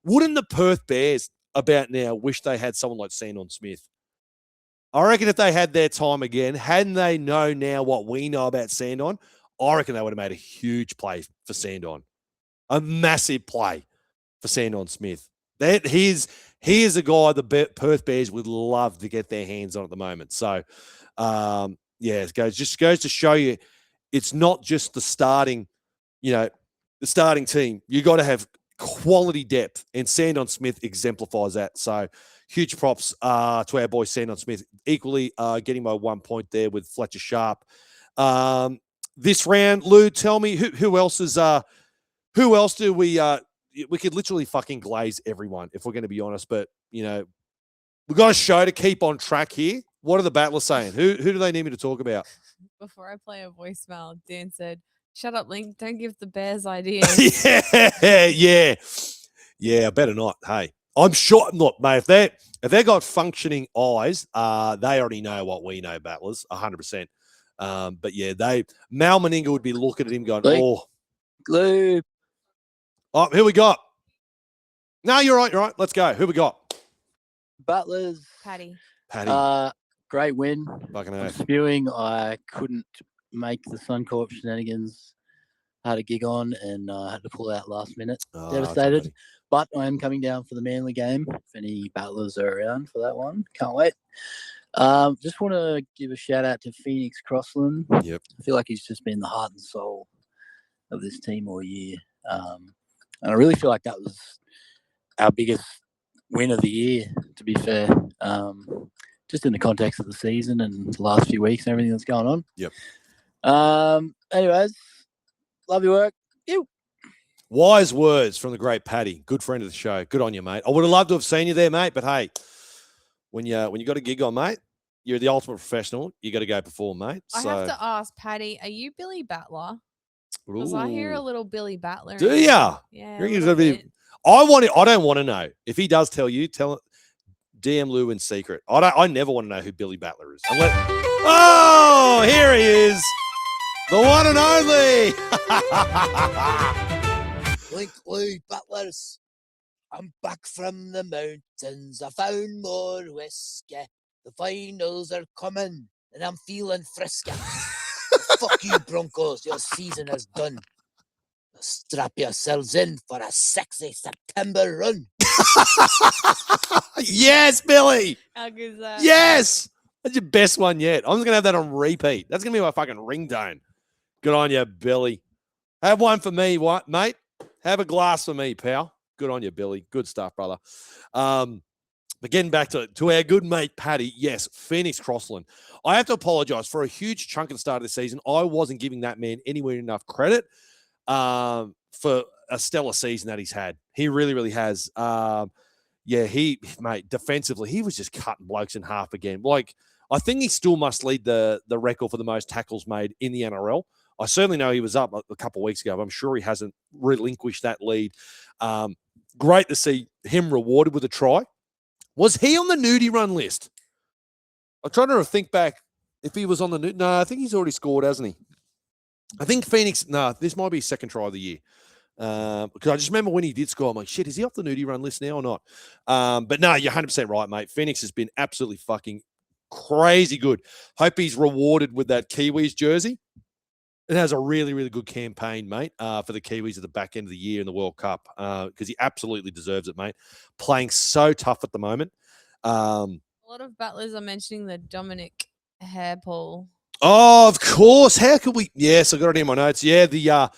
Wouldn't the Perth Bears about now wish they had someone like Sandon Smith? I reckon if they had their time again, hadn't they know now what we know about Sandon, I reckon they would have made a huge play for Sandon. A massive play for Sandon Smith. He is a guy the Perth Bears would love to get their hands on at the moment. So, it goes to show you it's not just the starting team. You got to have quality depth, and Sandon Smith exemplifies that. So, huge props to our boy Sandon Smith. Equally, getting my 1 point there with Fletcher Sharp. This round, Lou, tell me who else is who else do we could literally fucking glaze everyone if we're going to be honest, but we've got a show to keep on track here. What are the battlers saying? Who do they need me to talk about? Before I play a voicemail, Dan said, "Shut up, Link. Don't give the Bears ideas." Yeah. I better not. Hey, I'm sure. Look, mate, if they got functioning eyes, they already know what we know, battlers, 100%. But yeah, Mal Meninga would be looking at him going, Glue. oh, who we got? No, you're right. Let's go. Who we got? Butlers. Paddy. Great win. Fucking I'm oath. spewing. I couldn't make the Suncorp shenanigans. Had a gig on and had to pull out last minute. Oh, Devastated. that's But I am coming down for the Manly game. If any battlers are around for that one, can't wait. Just want to give a shout out to Phoenix Crossland. Yep. I feel like he's just been the heart and soul of this team all year. And I really feel like that was our biggest win of the year, to be fair. Just in the context of the season and the last few weeks and everything that's going on. Yep. Anyways, love your work. Ew. Wise words from the great Paddy. Good friend of the show. Good on you, mate. I would have loved to have seen you there, mate. But hey, when you got a gig on, mate, you're the ultimate professional. You got to go perform, mate. I have to ask Paddy, are you Billy Battler? Because I hear a Ooh. little Billy Battler. Do in there. ya? Yeah. You reckon a he's little gonna be- bit. I don't want to know. If he does tell you, tell DM Lou in secret. I never want to know who Billy Battler is. Oh, here he is. The one and only. Link Lou Butlers. I'm back from the mountains. I found more whiskey. The finals are coming, and I'm feeling frisky. Fuck you, Broncos. Your season is done. Strap yourselves in for a sexy September run. Yes, Billy. How good is that? Yes. That's your best one yet. I'm just going to have that on repeat. That's going to be my fucking ringtone. Good on you, Billy. Have one for me, what, mate? Have a glass for me, pal. Good on you, Billy. Good stuff, brother. But getting back to our good mate, Paddy, yes, Phoenix Crossland. I have to apologize for a huge chunk of the start of the season. I wasn't giving that man anywhere enough credit for a stellar season that he's had. He really, really has. Mate, defensively, he was just cutting blokes in half again. Like, I think he still must lead the record for the most tackles made in the NRL. I certainly know he was up a couple of weeks ago, but I'm sure he hasn't relinquished that lead. Great to see him rewarded with a try. Was he on the nudie run list? I'm trying to think back if he was on the nudie. No, I think he's already scored, hasn't he? I think Phoenix, this might be his second try of the year. Because I just remember when he did score, I'm like, shit, is he off the nudie run list now or not? But no, you're 100% right, mate. Phoenix has been absolutely fucking crazy good. Hope he's rewarded with that Kiwis jersey. It has a really, really good campaign, mate, for the Kiwis at the back end of the year in the World Cup because he absolutely deserves it, mate. Playing so tough at the moment. A lot of battlers are mentioning the Dominic Hairpull. Oh, of course. How could we? Yes, I got it in my notes. Yeah, the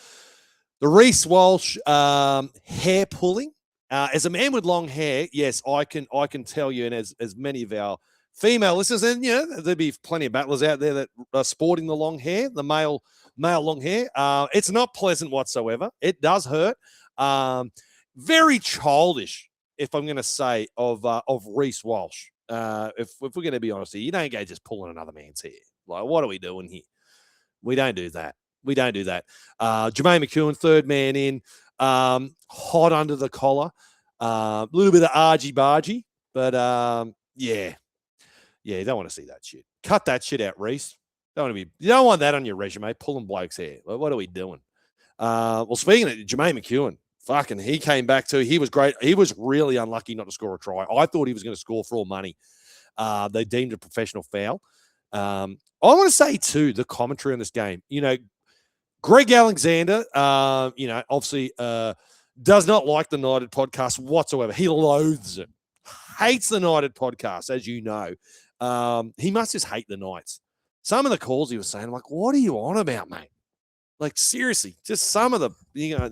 Reece Walsh hair pulling. As a man with long hair, yes, I can tell you, and as many of our female listeners, and there'd be plenty of battlers out there that are sporting the long hair, the male long hair. It's not pleasant whatsoever. It does hurt. Very childish, if I'm going to say, of Reece Walsh. If we're going to be honest here, you don't go just pulling another man's hair. Like, what are we doing here? We don't do that. Jermaine McEwen, third man in, hot under the collar, a little bit of argy-bargy, but you don't want to see that shit. Cut that shit out, Reece. You don't want that on your resume, pulling blokes' hair. What are we doing? Well, speaking of Jermaine McEwen, fucking, he came back too. He was great. He was really unlucky not to score a try. I thought he was going to score for all money. They deemed a professional foul. I want to say too, the commentary on this game, Greg Alexander, obviously does not like the United podcast whatsoever. He loathes it. Hates the United podcast, as you know. He must just hate the Knights. Some of the calls he was saying, I'm like, what are you on about, mate? Like, seriously, just some of the, I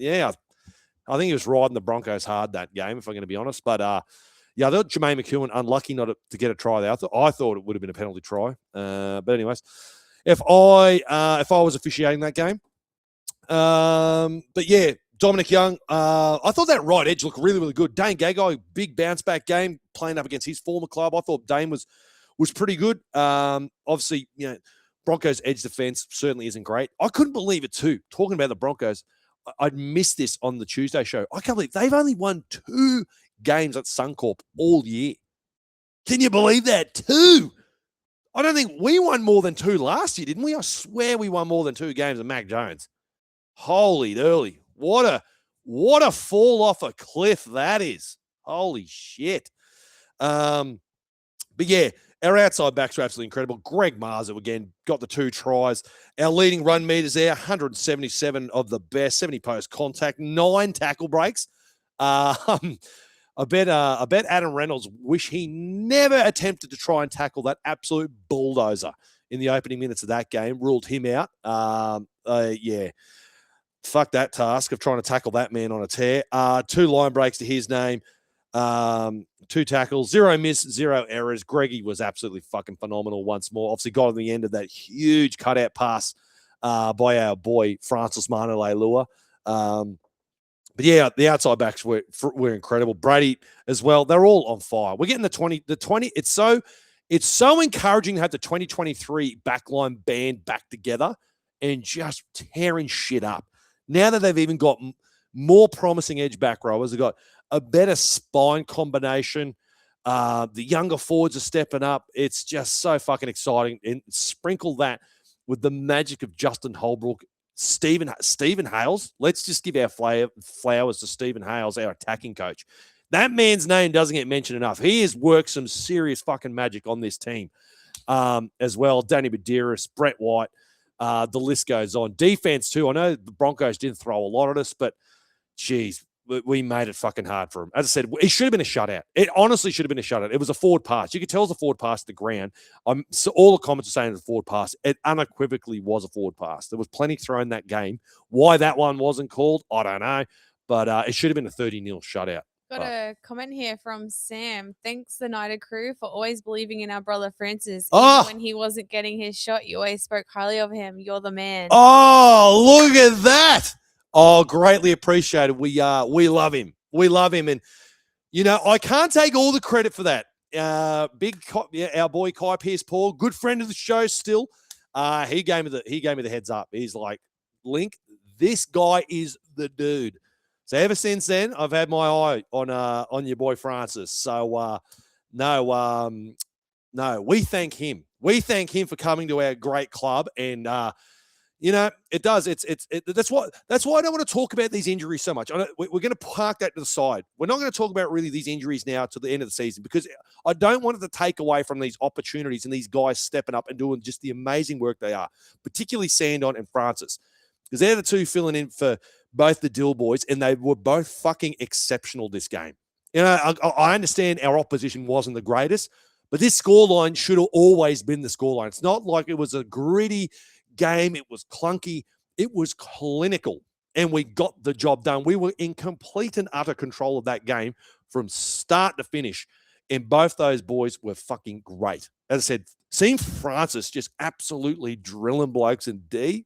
think he was riding the Broncos hard that game, if I'm going to be honest. But, I thought Jermaine McEwen unlucky not to get a try there. I thought it would have been a penalty try. But anyways, if I was officiating that game, but yeah, Dominic Young, I thought that right edge looked really, really good. Dane Gagai, big bounce back game, playing up against his former club. I thought Dane was pretty good. Obviously, Broncos edge defense certainly isn't great. I couldn't believe it too. Talking about the Broncos, I'd missed this on the Tuesday show. I can't believe they've only won 2 games at Suncorp all year. Can you believe that? 2. I don't think we won more than 2 last year, didn't we? I swear we won more than 2 games of Mac Jones. Holy dooly. What a fall off a cliff that is. Holy shit. But yeah, our outside backs were absolutely incredible. Greg Marzo, again, got the 2 tries. Our leading run meters there, 177 of the best, 70 post contact, 9 tackle breaks. I bet Adam Reynolds wish he never attempted to try and tackle that absolute bulldozer in the opening minutes of that game. Ruled him out. Yeah. Fuck that task of trying to tackle that man on a tear. 2 line breaks to his name. 2 tackles, 0 miss, 0 errors. Greggy was absolutely fucking phenomenal once more. Obviously got on the end of that huge cutout pass by our boy Francis Manolei-Lua. But yeah, the outside backs were incredible. Brady as well. They're all on fire. We're getting the 20. It's so encouraging to have the 2023 backline band back together and just tearing shit up. Now that they've even got more promising edge back rowers, they've got a better spine combination. The younger forwards are stepping up. It's just so fucking exciting. And sprinkle that with the magic of Justin Holbrook, Stephen Hales. Let's just give our flowers to Stephen Hales, our attacking coach. That man's name doesn't get mentioned enough. He has worked some serious fucking magic on this team as well. Danny Medeiros, Brett White, the list goes on. Defense too. I know the Broncos didn't throw a lot at us, but geez, we made it fucking hard for him. As I said, it should have been a shutout. It honestly should have been a shutout. It was a forward pass. You could tell it was a forward pass to the ground. So all the comments are saying it was a forward pass. It unequivocally was a forward pass. There was plenty thrown that game. Why that one wasn't called, I don't know. But it should have been a 30-0 shutout. Got a comment here from Sam. Thanks, the United crew, for always believing in our brother Francis. Even when he wasn't getting his shot, you always spoke highly of him. You're the man. Oh, look at that. Oh, greatly appreciated. We love him. We love him. And, you know, I can't take all the credit for that. Our boy Kai Pearce-Paul, good friend of the show still. He gave me the heads up. He's like, Link, this guy is the dude. So ever since then, I've had my eye on your boy Francis. So no, we thank him. We thank him for coming to our great club. And you know, it does. That's why I don't want to talk about these injuries so much. We're going to park that to the side. We're not going to talk about really these injuries now to the end of the season, because I don't want it to take away from these opportunities and these guys stepping up and doing just the amazing work they are, particularly Sandon and Francis, because they're the 2 filling in for both the Dill boys, and they were both fucking exceptional this game. You know, I understand our opposition wasn't the greatest, but this scoreline should have always been the scoreline. It's not like it was a gritty game. It was clunky. It was clinical, and we got the job done. We were in complete and utter control of that game from start to finish, and both those boys were fucking great. As I said, seeing Francis just absolutely drilling blokes in D,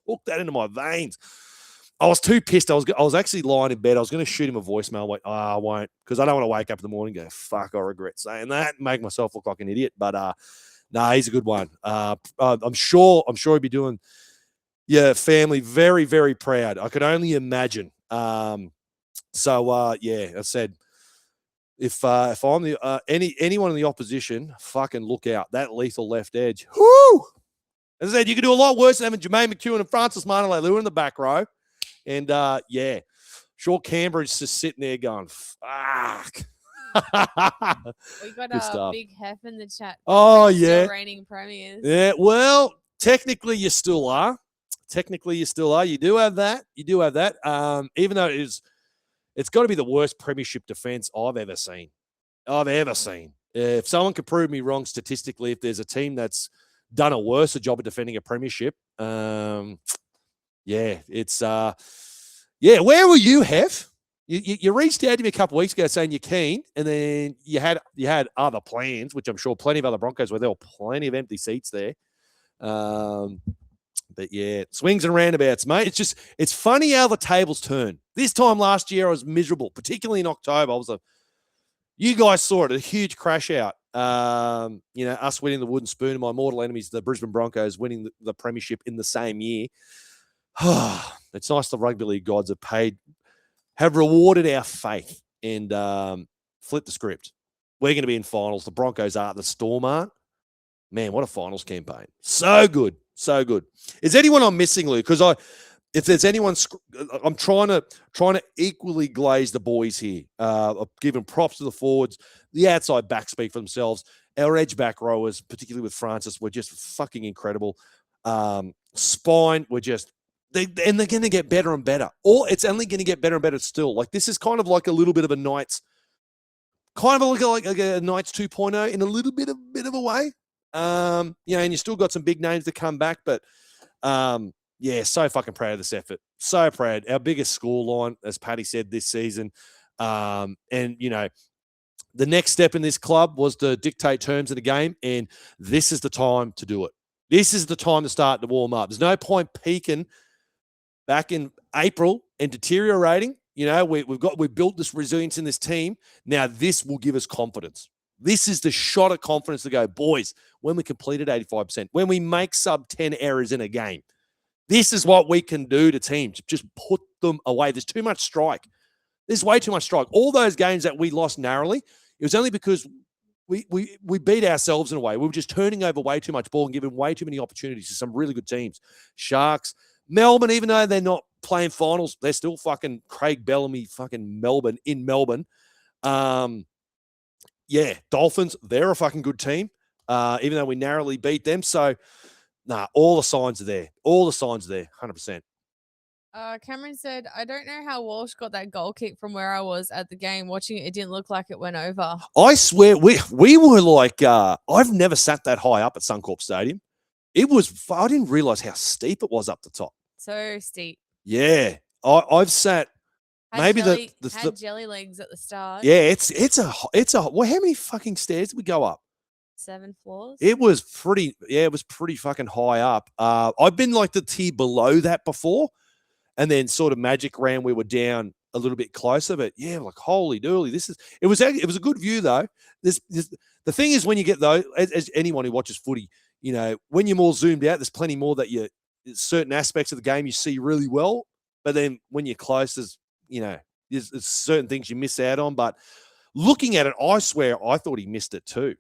hook that into my veins. I was too pissed. I was actually lying in bed. I was going to shoot him a voicemail. I'm like, I won't, because I don't want to wake up in the morning and go, fuck, I regret saying that, and make myself look like an idiot. But no, he's a good one. I'm sure he'd be doing your family very, very proud. I could only imagine. Yeah, I said, if I'm the anyone in the opposition, fucking look out. That lethal left edge. Whoo! As I said, you could do a lot worse than having Jermaine McEwen and Francis Manolei-Lua in the back row. And yeah, sure, Canberra's just sitting there going, fuck. We got a big hef in the chat. Oh, yeah. Still reigning premiers. Yeah, well, technically you still are. You do have that. Even though it's got to be the worst premiership defense I've ever seen. If someone could prove me wrong statistically, if there's a team that's done a worse job of defending a premiership, yeah, it's where were you, Hef? You reached out to me a couple of weeks ago saying you're keen, and then you had other plans, which I'm sure plenty of other Broncos were. There were plenty of empty seats there. But yeah, swings and roundabouts, mate. It's funny how the tables turn. This time last year I was miserable, particularly in October. You guys saw it, a huge crash out. You know, us winning the wooden spoon, and my mortal enemies, the Brisbane Broncos, winning the premiership in the same year. It's nice the rugby league gods have rewarded our faith and flip the script. We're going to be in finals. The Broncos are. The Storm aren't. Man, what a finals campaign. So good. So good. Is anyone I'm missing, Lou? Because if there's anyone, I'm trying to equally glaze the boys here. Giving props to the forwards. The outside backs speak for themselves. Our edge back rowers, particularly with Francis, were just fucking incredible. Spine were just, and they're going to get better and better. Or it's only going to get better and better still. Like this is kind of like a little bit of a Knights, kind of like a Knights 2.0 in a little bit of a way. And you still got some big names to come back, but yeah, so fucking proud of this effort. So proud. Our biggest scoreline, as Paddy said, this season. And the next step in this club was to dictate terms of the game, and this is the time to do it. This is the time to start to warm up. There's no point peaking back in April and deteriorating. We've built this resilience in this team. Now this will give us confidence. This is the shot of confidence to go, boys, when we completed 85%, when we make sub 10 errors in a game, this is what we can do to teams. Just put them away. There's too much strike. There's way too much strike. All those games that we lost narrowly, it was only because we beat ourselves in a way. We were just turning over way too much ball and giving way too many opportunities to some really good teams. Sharks, Melbourne, even though they're not playing finals, they're still fucking Craig Bellamy fucking Melbourne in Melbourne. Yeah, Dolphins, they're a fucking good team, even though we narrowly beat them. So, all the signs are there. All the signs are there, 100%. Cameron said, I don't know how Walsh got that goal kick from where I was at the game. Watching it, it didn't look like it went over. I swear, we were like, I've never sat that high up at Suncorp Stadium. It was, I didn't realise how steep it was up the top. So steep. Yeah. I've sat, maybe had jelly legs at the start. Yeah, it's a, well, how many fucking stairs did we go up? 7 floors. It was pretty fucking high up. I've been like the tier below that before, and then sort of magic round we were down a little bit closer. But yeah, like holy dooly, it was a good view though. The thing is when you get though, as anyone who watches footy, when you're more zoomed out, there's plenty more that certain aspects of the game you see really well, but then when you're close, there's certain things you miss out on. But looking at it, I swear I thought he missed it too.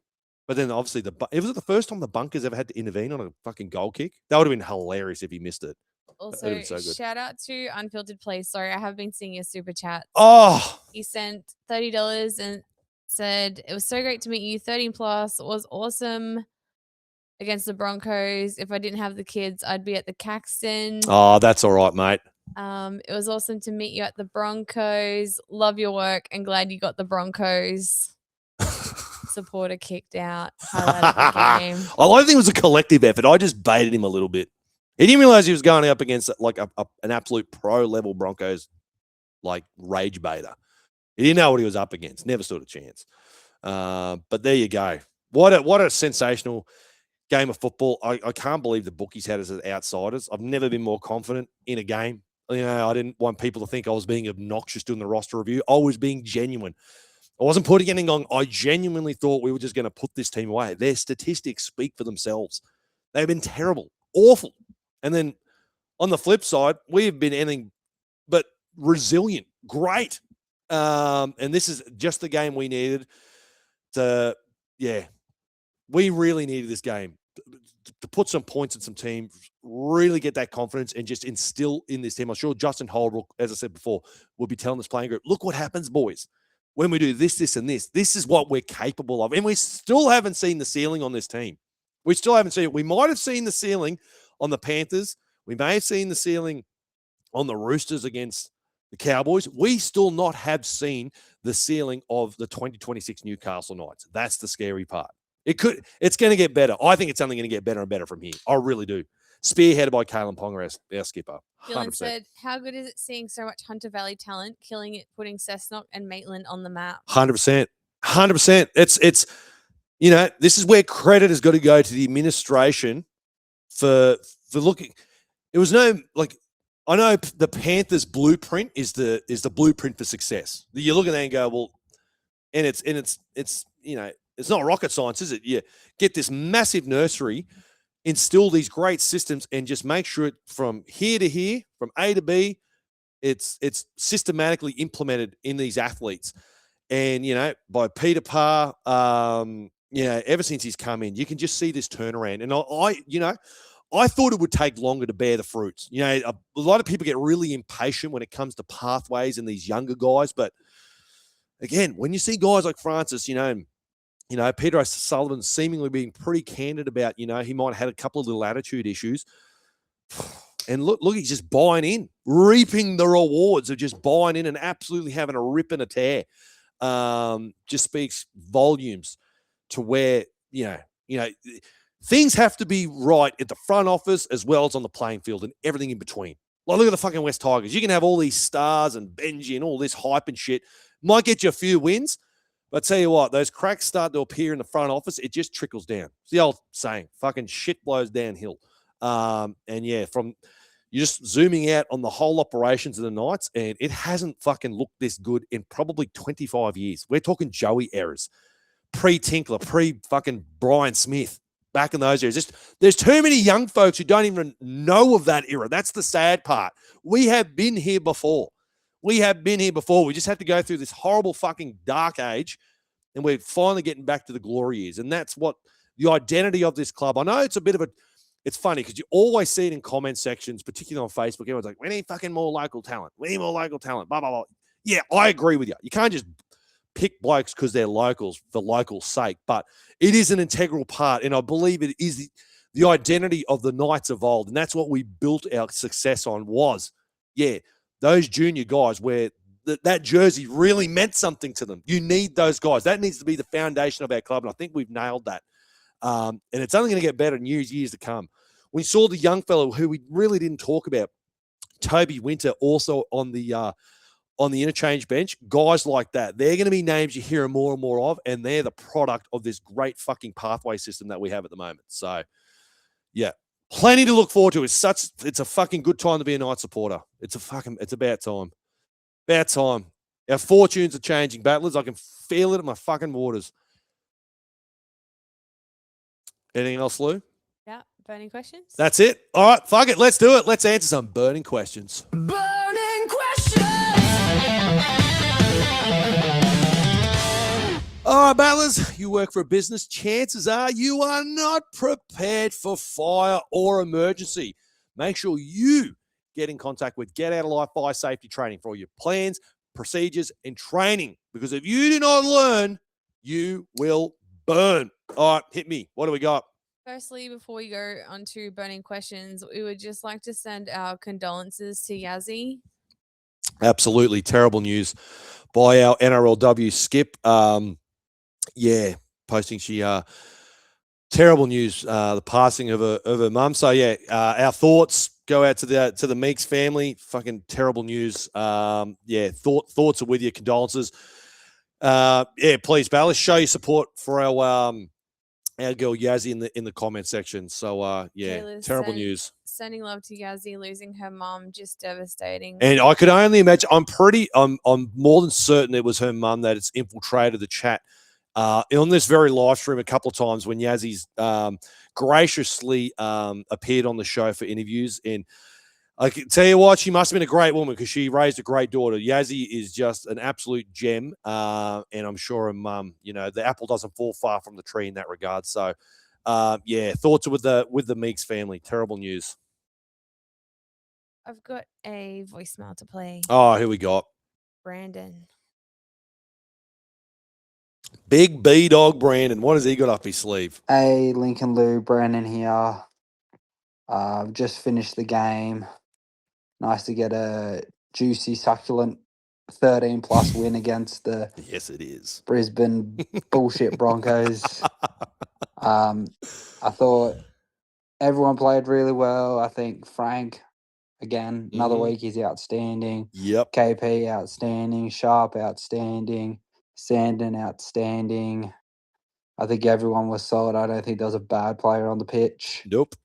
But then obviously was it the first time the bunkers ever had to intervene on a fucking goal kick? That would have been hilarious if he missed it. Also, shout out to Unfiltered Place. Sorry, I have been seeing your super chat. Oh, he sent $30 and said it was so great to meet you. 13 plus. It was awesome against the Broncos. If I didn't have the kids, I'd be at the Caxton. Oh, that's all right, mate. It was awesome to meet you at the Broncos. Love your work and glad you got the Broncos supporter kicked out. Highlight of the game. I don't think it was a collective effort. I just baited him a little bit. He didn't realize he was going up against like an absolute pro level Broncos like rage baiter. He didn't know what he was up against. Never stood a chance. But there you go. What a sensational game of football. I can't believe the bookies had us as outsiders. I've never been more confident in a game. I didn't want people to think I was being obnoxious doing the roster review. I was being genuine. I wasn't putting anything on. I genuinely thought we were just going to put this team away. Their statistics speak for themselves. They've been terrible, awful. And then on the flip side, we have been anything but resilient. Great. And this is just the game we needed we really needed this game to put some points in some teams, really get that confidence and just instill in this team. I'm sure Justin Holbrook, as I said before, will be telling this playing group, look what happens, boys. When we do this, this, and this, this is what we're capable of. And we still haven't seen the ceiling on this team. We still haven't seen it. We might have seen the ceiling on the Panthers. We may have seen the ceiling on the Roosters against the Cowboys. We still not have seen the ceiling of the 2026 Newcastle Knights. That's the scary part. It's going to get better. I think it's only going to get better and better from here. I really do. Spearheaded by Kalen Ponga, our skipper. 100%. Dylan said, how good is it seeing so much Hunter Valley talent, killing it, putting Cessnock and Maitland on the map? 100%. 100%. It's this is where credit has got to go to the administration for looking. It was I know the Panthers blueprint is the blueprint for success. You look at that and go, well, and it's not rocket science, is it? You get this massive nursery, instill these great systems, and just make sure it from here to here, from A to B, It's systematically implemented in these athletes. And, by Peter Parr, ever since he's come in, you can just see this turnaround. And I thought it would take longer to bear the fruits. A lot of people get really impatient when it comes to pathways and these younger guys. But again, when you see guys like Francis, Peter O'Sullivan seemingly being pretty candid about, he might have had a couple of little attitude issues. And look, he's just buying in, reaping the rewards of just buying in and absolutely having a rip and a tear. Just speaks volumes to where, things have to be right at the front office as well as on the playing field and everything in between. Like, look at the fucking West Tigers. You can have all these stars and Benji and all this hype and shit. Might get you a few wins, but I tell you what, those cracks start to appear in the front office. It just trickles down. It's the old saying, fucking shit blows downhill. From you're just zooming out on the whole operations of the Knights, and it hasn't fucking looked this good in probably 25 years. We're talking Joey eras, pre-Tinkler, pre-fucking Brian Smith, back in those eras. There's too many young folks who don't even know of that era. That's the sad part. We have been here before. We just have to go through this horrible fucking dark age, and we're finally getting back to the glory years. And that's what the identity of this club. I know it's funny because you always see it in comment sections, particularly on Facebook. Everyone's like, we need fucking more local talent. We need more local talent, blah, blah, blah. Yeah, I agree with you. You can't just pick blokes because they're locals for local sake, but it is an integral part, and I believe it is the identity of the Knights of old, and that's what we built our success on was, those junior guys where that jersey really meant something to them. You need those guys. That needs to be the foundation of our club, and I think we've nailed that. And it's only going to get better in years to come. We saw the young fellow who we really didn't talk about, Toby Winter, also on the interchange bench. Guys like that, they're going to be names you hear more and more of, and they're the product of this great fucking pathway system that we have at the moment. So, yeah, plenty to look forward to. It's a fucking good time to be a Knight supporter. It's about time. About time. Our fortunes are changing, battlers. I can feel it in my fucking waters. Anything else, Lou? Yeah, burning questions? That's it. All right, fuck it. Let's do it. Let's answer some burning questions. Burning questions. All right, battlers, you work for a business. Chances are you are not prepared for fire or emergency. Make sure you get in contact with Get Out of Life Fire Safety Training for all your plans, procedures, and training. Because if you do not learn, you will burn. All right, hit me. What do we got? Firstly, before we go on to burning questions, we would just like to send our condolences to Yazzie. Absolutely terrible news by our NRLW Skip. Posting terrible news, the passing of her mum. So our thoughts go out to the Meeks family. Fucking terrible news. Thoughts are with you. Condolences. Please, Ballas, show your support for our girl Yazzie in the comment section. So terrible news. Sending love to Yazzie, losing her mum, just devastating. And I could only imagine. I'm more than certain it was her mum that has infiltrated the chat on this very live stream a couple of times when Yazzie's graciously appeared on the show for interviews. And I can tell you what, she must have been a great woman because she raised a great daughter. Yazzie is just an absolute gem. And I'm sure her mum, the apple doesn't fall far from the tree in that regard. So, thoughts with the Meeks family. Terrible news. I've got a voicemail to play. Oh, here we go. Brandon. Big B-Dog Brandon. What has he got up his sleeve? Hey, Lincoln Lou, Brandon here. Just finished the game. Nice to get a juicy, succulent 13-plus win against the yes, it is Brisbane bullshit Broncos. I thought everyone played really well. I think Frank, again, another week, he's outstanding. Yep. KP, outstanding. Sharp, outstanding. Sandon, outstanding. I think everyone was solid. I don't think there was a bad player on the pitch. Nope.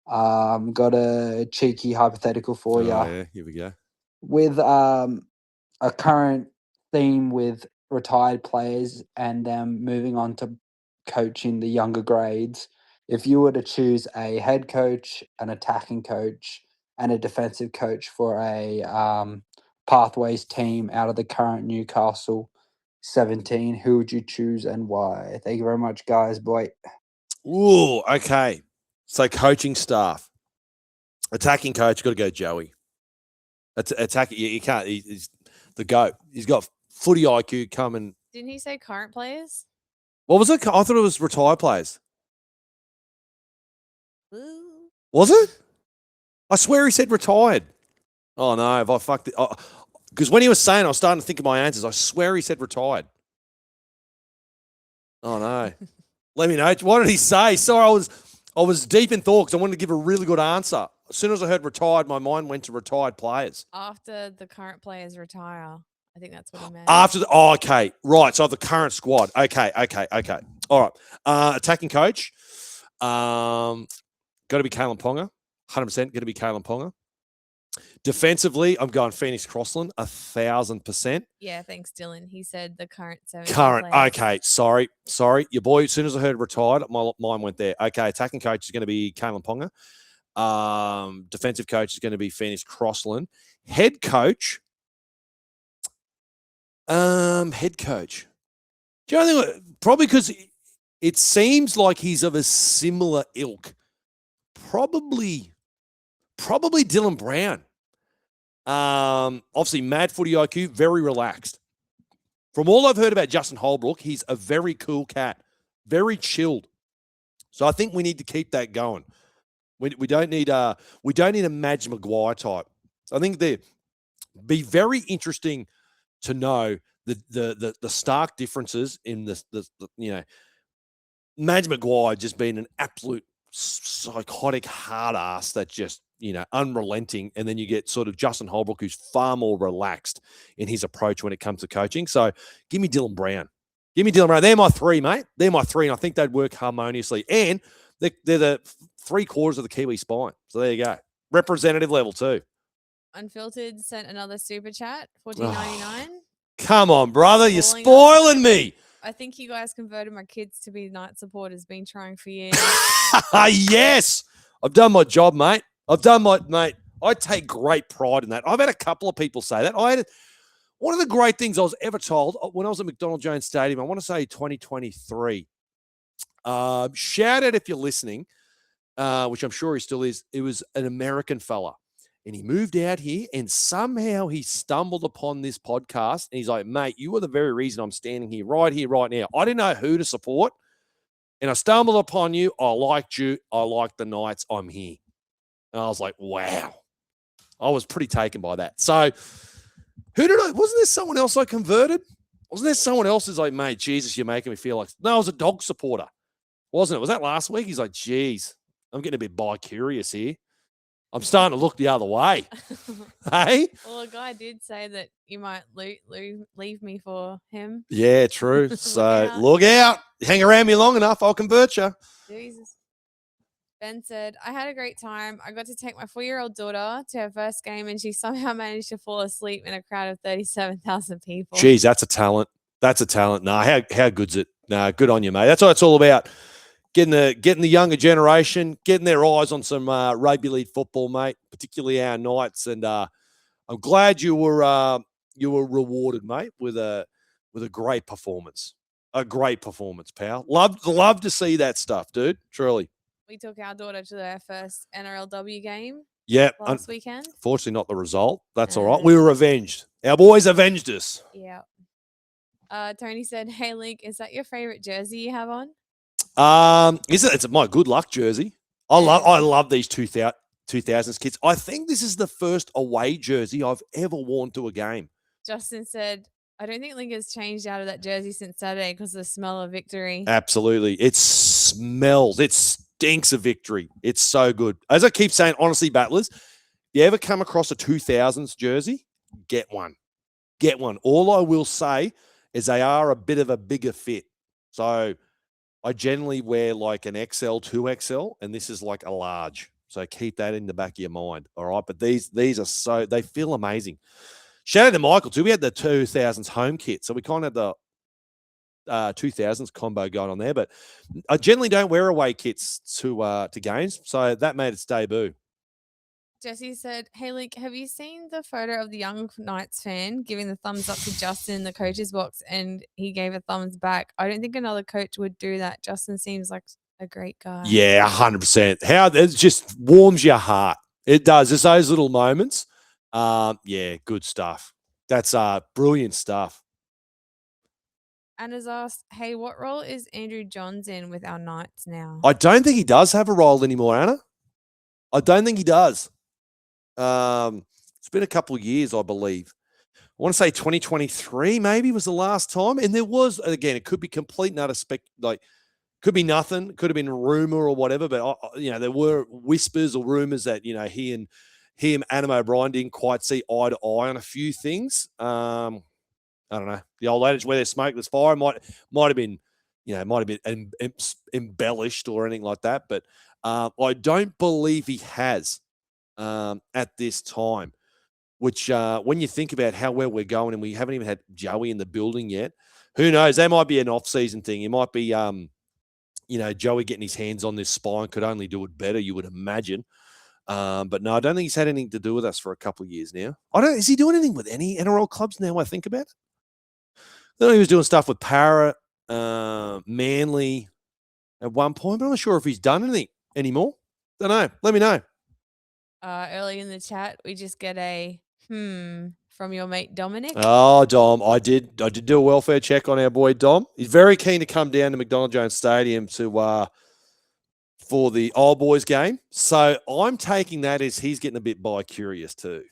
Got a cheeky hypothetical for you. Yeah, here we go. With a current theme with retired players and them moving on to coaching the younger grades, if you were to choose a head coach, an attacking coach, and a defensive coach for a pathways team out of the current Newcastle 17, who would you choose and why? Thank you very much, guys. Boy. Ooh, okay. So coaching staff. Attacking coach, got to go Joey. Attacking, you can't. He's the GOAT. He's got footy IQ coming. Didn't he say current players? What was it? I thought it was retired players. Ooh. Was it? I swear he said retired. Oh, no. Have I fucked it? Because when he was saying, I was starting to think of my answers. I swear he said retired. Oh, no. Let me know. What did he say? Sorry, I was deep in thought because I wanted to give a really good answer. As soon as I heard retired, my mind went to retired players. After the current players retire. I think that's what he meant. Okay. Right. So the current squad. Okay. All right. Attacking coach. Got to be Kalen Ponga. 100% going to be Kalen Ponga. Defensively, I'm going Phoenix Crossland, 1,000%. Yeah, thanks, Dylan. He said the current 7. Okay. Sorry. Your boy, as soon as I heard retired, my mind went there. Okay. Attacking coach is going to be Kalen Ponga. Defensive coach is going to be Phoenix Crossland. Head coach. Do you know what? Probably because it seems like he's of a similar ilk. Probably Dylan Brown. Obviously, mad footy IQ, very relaxed. From all I've heard about Justin Holbrook, he's a very cool cat, very chilled. So I think we need to keep that going. We don't need a Madge Maguire type. I think they'd be very interesting to know the stark differences in the Madge Maguire just being an absolute psychotic hard ass that's just, unrelenting. And then you get sort of Justin Holbrook, who's far more relaxed in his approach when it comes to coaching. So give me Dylan Brown. They're my three, mate. They're my three. And I think they'd work harmoniously. And they're the 3/4 of the Kiwi spine. So there you go. Representative level too. Unfiltered sent another super chat, $14.99. Come on, brother. You're Calling spoiling me. I think you guys converted my kids to be Knight supporters. Been trying for years. Yes. I've done my job, mate. I take great pride in that. I've had a couple of people say that. One of the great things I was ever told when I was at McDonald Jones Stadium, I want to say 2023. Shout out if you're listening, which I'm sure he still is. It was an American fella. And he moved out here and somehow he stumbled upon this podcast. And he's like, mate, you are the very reason I'm standing here right now. I didn't know who to support. And I stumbled upon you. I liked you. I liked the Knights. I'm here. And I was like, wow. I was pretty taken by that. So wasn't there someone else I converted? Wasn't there someone else who's like, mate, Jesus, you're making me feel like, no, I was a dog supporter. Wasn't it? Was that last week? He's like, geez, I'm getting a bit bi-curious here. I'm starting to look the other way. Hey? Well, a guy did say that you might leave me for him. Yeah, true. So look out. Hang around me long enough, I'll convert you. Jesus. Ben said, I had a great time. I got to take my 4-year-old daughter to her first game and she somehow managed to fall asleep in a crowd of 37,000 people. Geez, that's a talent. Nah, how good's it? Nah, good on you, mate. That's what it's all about. Getting the younger generation, getting their eyes on some rugby league football, mate, particularly our Knights. And I'm glad you were rewarded, mate, with a great performance. A great performance, pal. Love to see that stuff, dude. Truly. We took our daughter to their first NRLW game last weekend. Fortunately, not the result. That's all right. We were avenged. Our boys avenged us. Yeah. Tony said, hey, Link, is that your favorite jersey you have on? It's my good luck jersey. I love these 2000s kits. I think this is the first away jersey I've ever worn to a game. Justin said, I don't think Link has changed out of that jersey since Saturday because of the smell of victory. Absolutely. It stinks of victory. It's so good. As I keep saying, honestly, battlers, if you ever come across a 2000s jersey, get one. All I will say is they are a bit of a bigger fit. So I generally wear like an XL, 2XL, and this is like a large. So keep that in the back of your mind. All right. But these are they feel amazing. Shout out to Michael too. We had the 2000s home kit. So we kind of had the 2000s combo going on there. But I generally don't wear away kits to games. So that made its debut. Jesse said, "Hey, Link, have you seen the photo of the young Knights fan giving the thumbs up to Justin in the coach's box and he gave a thumbs back? I don't think another coach would do that. Justin seems like a great guy." Yeah, 100%. How it just warms your heart. It does. It's those little moments. Yeah, good stuff. That's brilliant stuff. Anna's asked, "Hey, what role is Andrew Johns in with our Knights now?" I don't think he does have a role anymore, Anna. I don't think he does. It's been a couple of years, I believe. I want to say 2023 maybe was the last time. And there was, again, it could be complete and utter could be nothing, could have been a rumor or whatever, but there were whispers or rumors that he and Adam O'Brien didn't quite see eye to eye on a few things. I don't know. The old adage, where there's smoke, there's fire, might have been embellished or anything like that. But I don't believe he has at this time. Which, when you think about how well we're going, and we haven't even had Joey in the building yet, who knows? That might be an off-season thing. It might be Joey getting his hands on this spine could only do it better, you would imagine. But no, I don't think he's had anything to do with us for a couple of years now. Is he doing anything with any NRL clubs now I think about it? I know he was doing stuff with Para, Manly at one point, but I'm not sure if he's done anything anymore. Don't know. Let me know. Early in the chat, we just get a from your mate Dominic. Oh, Dom, I did do a welfare check on our boy Dom. He's very keen to come down to McDonald Jones Stadium to for the old boys game. So I'm taking that as he's getting a bit bi-curious too.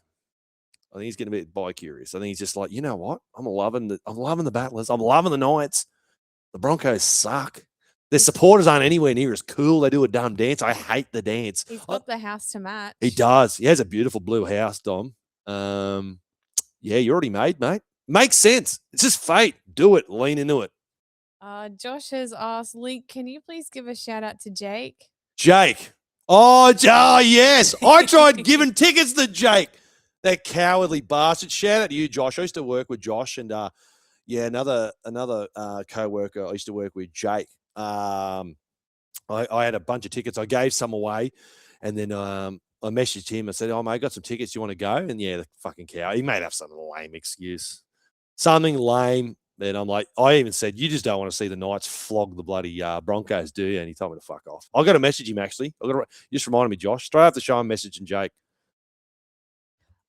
I think he's getting a bit bi-curious. I think he's just like, you know what? I'm loving the Battlers. I'm loving the Knights. The Broncos suck. Their supporters aren't anywhere near as cool. They do a dumb dance. I hate the dance. He's got the house to match. He does. He has a beautiful blue house, Dom. Yeah, you're already made, mate. Makes sense. It's just fate. Do it. Lean into it. Josh has asked, Link, can you please give a shout out to Jake? Jake. Oh, yes. I tried giving tickets to Jake. That cowardly bastard. Shout out to you, Josh. I used to work with Josh and another co-worker I used to work with, Jake. I had a bunch of tickets. I gave some away, and then I messaged him. I said, "Oh, mate, I got some tickets. You want to go?" And yeah, the fucking cow. He made up some lame excuse, something lame. And I'm like, I even said, "You just don't want to see the Knights flog the bloody Broncos, do you?" And he told me to fuck off. I got to message him actually. You just reminded me, Josh. Straight after the show, I'm messaging Jake.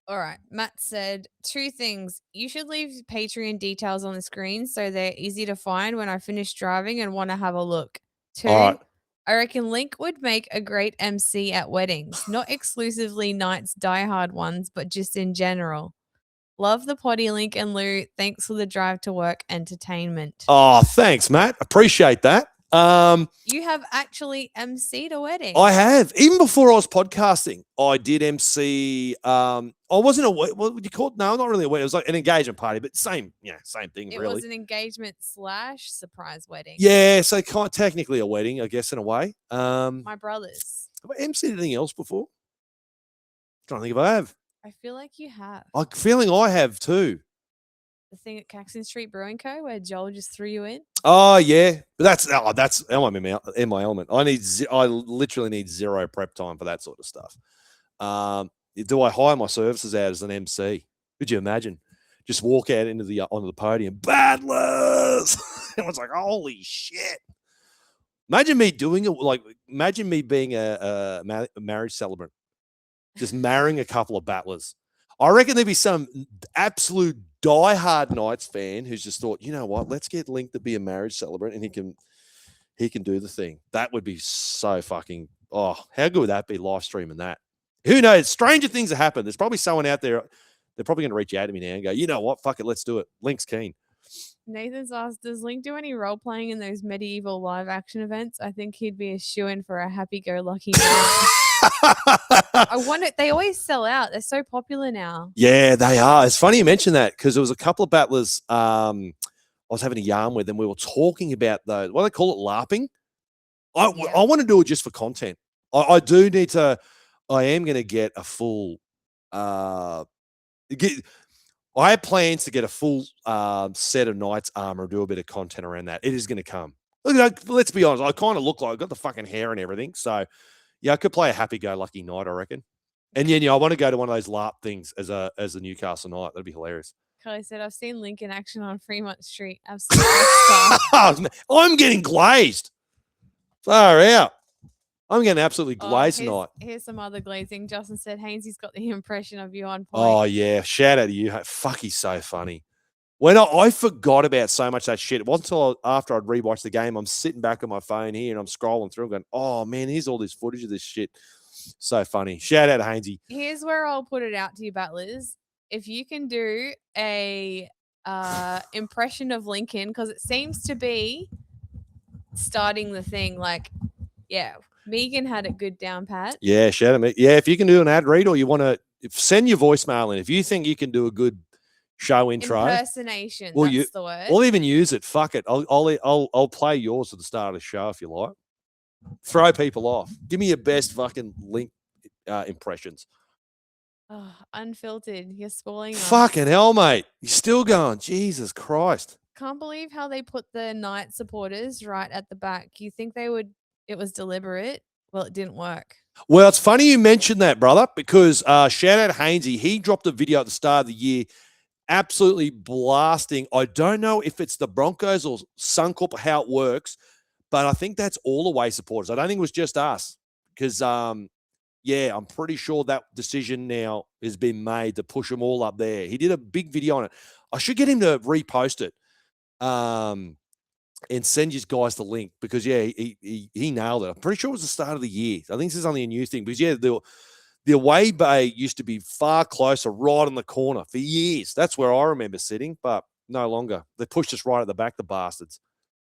All right. Matt said 2 things. You should leave Patreon details on the screen so they're easy to find when I finish driving and want to have a look. 2, All right. I reckon Link would make a great MC at weddings, not exclusively Knights diehard ones, but just in general. Love the potty, Link and Lou. Thanks for the drive to work entertainment. Oh, thanks, Matt. Appreciate that. You have actually MC'd a wedding. I have. Even before I was podcasting, I did MC. I wasn't a what would you call it? No, not really a wedding. It was like an engagement party, but same thing. It really. was an engagement / surprise wedding. Yeah, so kind of technically a wedding, I guess, in a way. My brother's. Have I MC'd anything else before? Trying to think if I have. I feel like you have. I'm feeling I have too. The thing at Caxton Street Brewing Co. where Joel just threw you in. Oh yeah, but that's I'm in my element. I literally need 0 prep time for that sort of stuff. Do I hire my services out as an MC? Could you imagine? Just walk out onto the podium, Battlers. Everyone's like, holy shit! Imagine me doing it. Imagine me being a marriage celebrant, just marrying a couple of Battlers. I reckon there'd be some absolute diehard Knights fan who's just thought, you know what, let's get Link to be a marriage celebrant and he can do the thing. That would be so fucking, how good would that be, live streaming that? Who knows? Stranger things have happened. There's probably someone out there, they're probably going to reach out to me now and go, you know what, fuck it, let's do it. Link's keen. Nathan's asked, does Link do any role playing in those medieval live action events? I think he'd be a shoo-in for a happy-go-lucky I wonder, they always sell out. They're so popular now. Yeah, they are. It's funny you mention that because there was a couple of Battlers I was having a yarn with, and we were talking about those. What do they call it? LARPing. I want to do it just for content. I do need to. I am going to get a full. I have plans to get a full set of Knights armor and do a bit of content around that. It is going to come. Let's be honest. I kind of look like I got the fucking hair and everything. So, yeah, I could play a happy-go-lucky Knight, I reckon. And yeah, I want to go to one of those LARP things as a Newcastle Knight. That'd be hilarious. Kelly said, I've seen Link in action on Fremont Street. Absolutely. rockstar." I'm getting glazed. Far out. I'm getting absolutely glazed here's, tonight. here's some other glazing. Justin said, Hainsey's got the impression of you on point. Oh, yeah. Shout out to you. Fuck, he's so funny. When I forgot about so much of that shit. It wasn't until after I'd rewatched the game, I'm sitting back on my phone here and I'm scrolling through going, oh, man, here's all this footage of this shit. So funny. Shout out to Hainsey. Here's where I'll put it out to you, battlers. If you can do a impression of Lincoln, because it seems to be starting the thing. Like, yeah, Megan had it good down pat. Yeah, shout out. Yeah, if you can do an ad read or you want to send your voicemail in. If you think you can do a good show intro. Impersonation, Well, that's the word. We'll even use it. Fuck it. I'll play yours at the start of the show if you like. Throw people off. Give me your best fucking Link impressions. Oh, unfiltered. You're spoiling us. Fucking hell, mate. You're still going. Jesus Christ. Can't believe how they put the Knight supporters right at the back. You think it was deliberate? Well, it didn't work. Well, it's funny you mentioned that, brother, because shout out Hainsey. He dropped a video at the start of the year absolutely blasting. I don't know if it's the Broncos or Suncorp, how it works, but I think that's all away supporters. I don't think it was just us because, yeah, I'm pretty sure that decision now has been made to push them all up there. He did a big video on it. I should get him to repost it and send you guys the link because, yeah, he nailed it. I'm pretty sure it was the start of the year. I think this is only a new thing because, yeah, the away bay used to be far closer, right on the corner for years. That's where I remember sitting, but no longer. They pushed us right at the back, the bastards.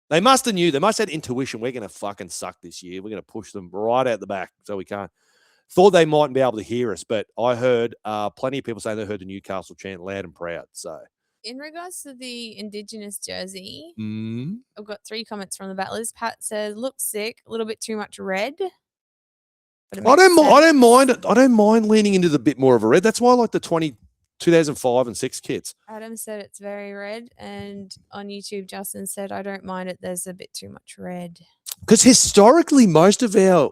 They must have knew. They must have had intuition. We're going to fucking suck this year. We're going to push them right out the back so we can't. Thought they mightn't be able to hear us, but I heard plenty of people saying they heard the Newcastle chant loud and proud. So, in regards to the Indigenous jersey, Mm. I've got 3 comments from the battlers. Pat says, "Looks sick, a little bit too much red." But it I makes don't mind sense. it. I don't mind leaning into the bit more of a red. That's why I like the 2005 and 6 kits. Adam said it's very red, and on YouTube, Justin said, "I don't mind it. There's a bit too much red." Because historically, most of our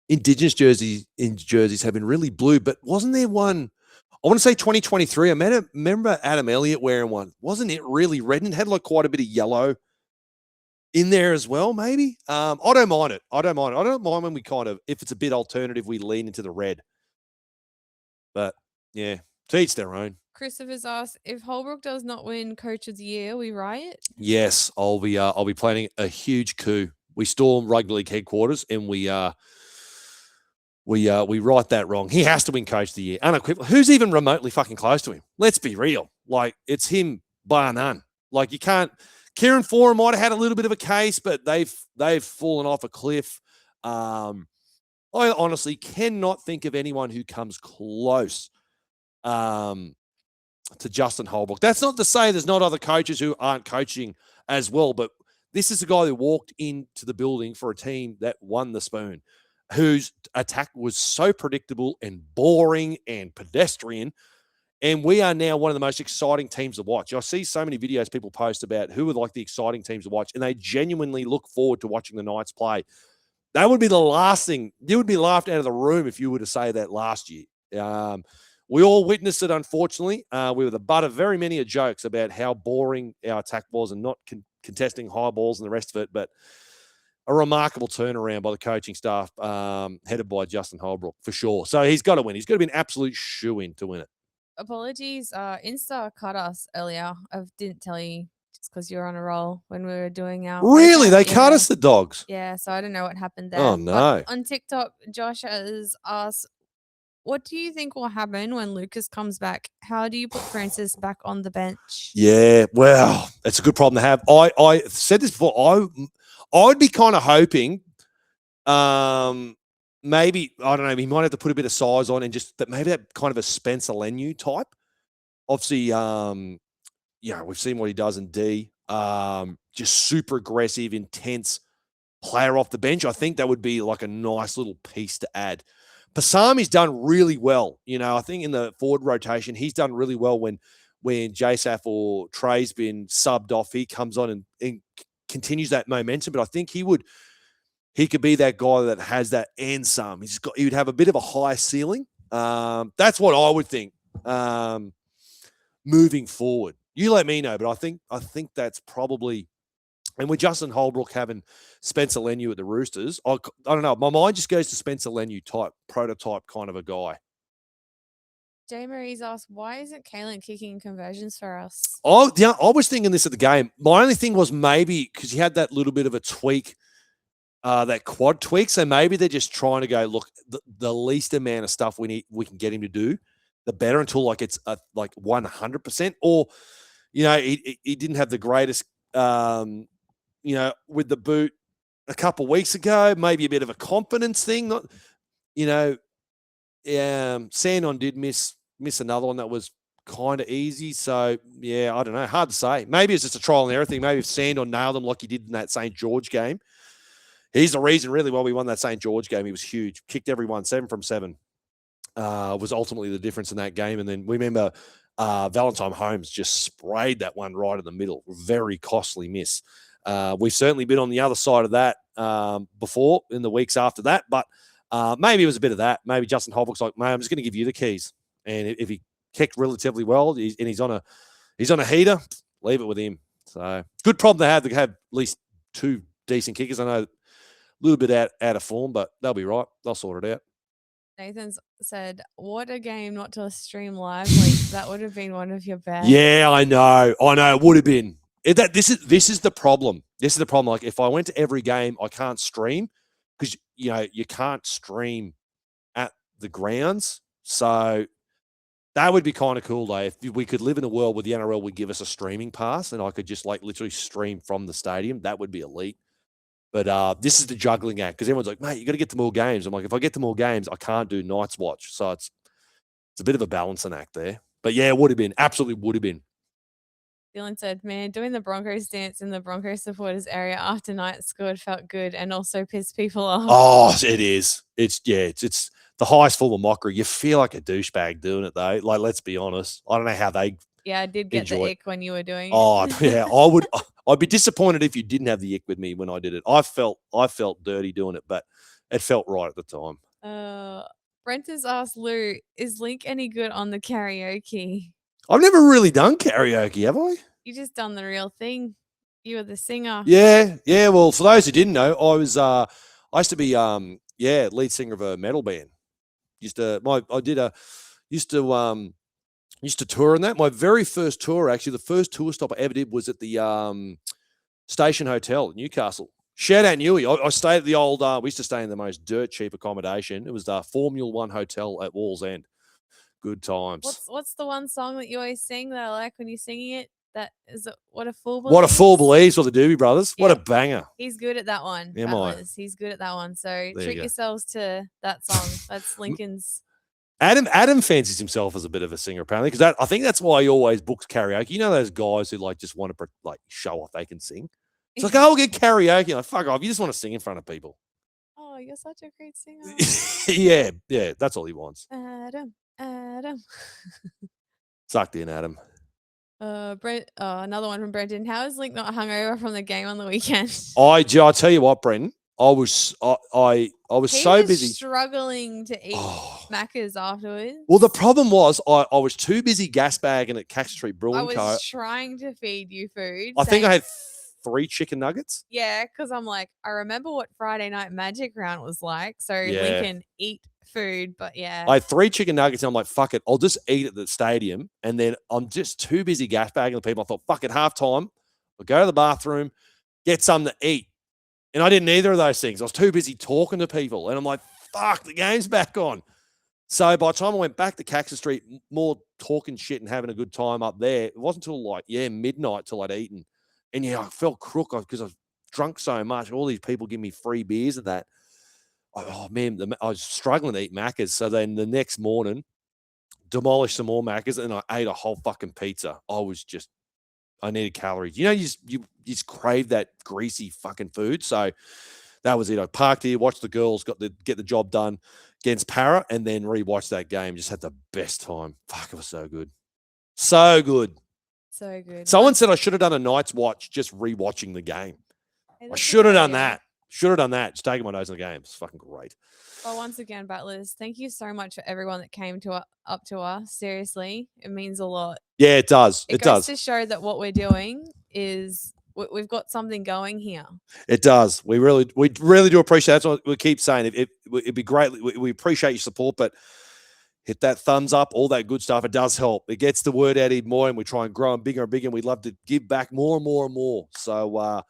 Indigenous jerseys have been really blue, but wasn't there one? I want to say 2023. I remember Adam Elliott wearing one. Wasn't it really red and it had like quite a bit of yellow in there as well? Maybe. I don't mind it. I don't mind when we kind of, if it's a bit alternative, we lean into the red. But yeah, to each their own. Christopher's asked, if Holbrook does not win Coach of the Year, we riot? Yes, I'll be planning a huge coup. We storm rugby league headquarters and we write that wrong. He has to win Coach of the Year. Unequivocally. Who's even remotely fucking close to him? Let's be real. Like, it's him bar none. Like, you can't. Kieran Foran might have had a little bit of a case, but they've fallen off a cliff. I honestly cannot think of anyone who comes close to Justin Holbrook. That's not to say there's not other coaches who aren't coaching as well, but this is a guy who walked into the building for a team that won the spoon, whose attack was so predictable and boring and pedestrian. And we are now one of the most exciting teams to watch. I see so many videos people post about who are like the exciting teams to watch, and they genuinely look forward to watching the Knights play. That would be the last thing. You would be laughed out of the room if you were to say that last year. We all witnessed it, unfortunately. We were the butt of very many jokes about how boring our attack was and not contesting high balls and the rest of it, but a remarkable turnaround by the coaching staff, headed by Justin Holbrook, for sure. So he's got to win. He's got to be an absolute shoo-in to win it. Apologies. Insta cut us earlier. I didn't tell you just because you're on a roll when we were doing our. Really? They cut Yeah. us, the dogs? Yeah, so I don't know what happened there. Oh, no. But on TikTok, Josh has asked, what do you think will happen when Lucas comes back? How do you put Francis back on the bench? Yeah, well, it's a good problem to have. I said this before. I'd be kind of hoping, maybe, I don't know, he might have to put a bit of size on and just that maybe that kind of a Spencer Lenu type. Obviously, we've seen what he does in D. Just super aggressive, intense player off the bench. I think that would be like a nice little piece to add. Pasami's done really well. I think in the forward rotation, he's done really well when JSAF or Trey's been subbed off. He comes on and continues that momentum. But I think he could be that guy that has that and some. He would have a bit of a high ceiling That's what I would think moving forward. You let me know, but I think that's probably. And with Justin Holbrook having Spencer Leniu at the Roosters, I don't know. My mind just goes to Spencer Leniu type, prototype kind of a guy. J. Marie's asked, why isn't Kalen kicking conversions for us? Oh, yeah, I was thinking this at the game. My only thing was maybe because he had that little bit of a tweak, that quad tweak. So maybe they're just trying to go, look, the least amount of stuff we can get him to do, the better, until like it's like 100%. Or, he didn't have the greatest, with the boot a couple of weeks ago, maybe a bit of a confidence thing. Not, Sandon did miss another one that was kind of easy. So, yeah, I don't know. Hard to say. Maybe it's just a trial and error thing. Maybe if Sandon nailed him like he did in that St. George game, he's the reason really why we won that St. George game. He was huge. Kicked everyone 7 from 7. Was ultimately the difference in that game. And then we remember Valentine Holmes just sprayed that one right in the middle. Very costly miss. We've certainly been on the other side of that before in the weeks after that, but maybe it was a bit of that. Maybe Justin Holbrook's like, mate, I'm just going to give you the keys, and if he kicked relatively well and he's on a heater, leave it with him. So good problem to have at least 2 decent kickers. I know a little bit out of form, but they'll be right. They'll sort it out. Nathan's said, what a game not to stream live leak. That would have been one of your best. Yeah, I know. It would have been. This is the problem. This is the problem. Like if I went to every game, I can't stream because you can't stream at the grounds. So that would be kind of cool though. If we could live in a world where the NRL would give us a streaming pass and I could just like literally stream from the stadium, that would be elite. But this is the juggling act because everyone's like, mate, you got to get to more games. I'm like, if I get to more games, I can't do Night's Watch. So it's a bit of a balancing act there. But yeah, it would have been. Absolutely would have been. Dylan said, man, doing the Broncos dance in the Broncos supporters area after Knights scored felt good and also pissed people off. Oh, it is. It's the highest form of mockery. You feel like a douchebag doing it though. Like, let's be honest. I don't know how they. Yeah, I did get the ick when you were doing it. Oh, yeah. I would. I'd be disappointed if you didn't have the ick with me when I did it. I felt dirty doing it, but it felt right at the time. Brent has asked Lou, is Link any good on the karaoke? I've never really done karaoke, have I? You just done the real thing. You were the singer. Yeah. Well, for those who didn't know, I used to be lead singer of a metal band. Used to tour on that. My very first tour, actually, the first tour stop I ever did was at the Station Hotel in Newcastle. Shout out Newey. I stayed at the old. We used to stay in the most dirt cheap accommodation. It was the Formula One Hotel at Walls End. Good times. What's the one song that you always sing that I like when you're singing it? That is What a Fool Believes. What a Fool Believes, or the Doobie Brothers. Yeah. What a banger. He's good at that one. He's good at that one. So treat yourselves to that song. That's Lincoln's. Adam fancies himself as a bit of a singer, apparently, because I think that's why he always books karaoke. You know those guys who like just want to like show off they can sing. It's like, we'll get karaoke. Like, fuck off. You just want to sing in front of people. Oh, you're such a great singer. yeah. That's all he wants. Adam. Sucked in, Adam. Brent. Another one from Brendan. How is Link not hungover from the game on the weekend? I tell you what, Brendan. I was so busy struggling to eat Macca's afterwards. Well, the problem was I was too busy gas bagging at Cax Street Brewing Co. I was trying to feed you food. I think I had 3 chicken nuggets. Yeah, because I'm like, I remember what Friday Night Magic Round was like, so we can eat food. But yeah, I had 3 chicken nuggets, and I'm like, fuck it, I'll just eat at the stadium. And then I'm just too busy gas bagging the people. I thought, fuck it, halftime, I'll go to the bathroom, get something to eat. And I didn't either of those things. I was too busy talking to people. And I'm like, fuck, the game's back on. So by the time I went back to Caxton Street, more talking shit and having a good time up there, it wasn't until midnight till I'd eaten. And I felt crook because I was drunk so much. All these people give me free beers and that. Oh, man, I was struggling to eat Macca's. So then the next morning, demolished some more Macca's and I ate a whole fucking pizza. I needed calories. You just crave that greasy fucking food. So that was it. I parked here, watched the girls get the job done against Para, and then rewatched that game. Just had the best time. Fuck, it was so good. So good. So good. Someone said I should have done a Night's Watch just rewatching the game. I should have done that. Should have done that. Just taking my nose in the game. It's fucking great. Well, once again, Battlers, thank you so much for everyone that came up to us. Seriously, it means a lot. Yeah, it does. It goes to show that what we're doing is we've got something going here. It does. We really do appreciate it. That's what we keep saying. It'd be great. We appreciate your support, but hit that thumbs up, all that good stuff. It does help. It gets the word out even more, and we try and grow them bigger and bigger. And we'd love to give back more and more and more. So,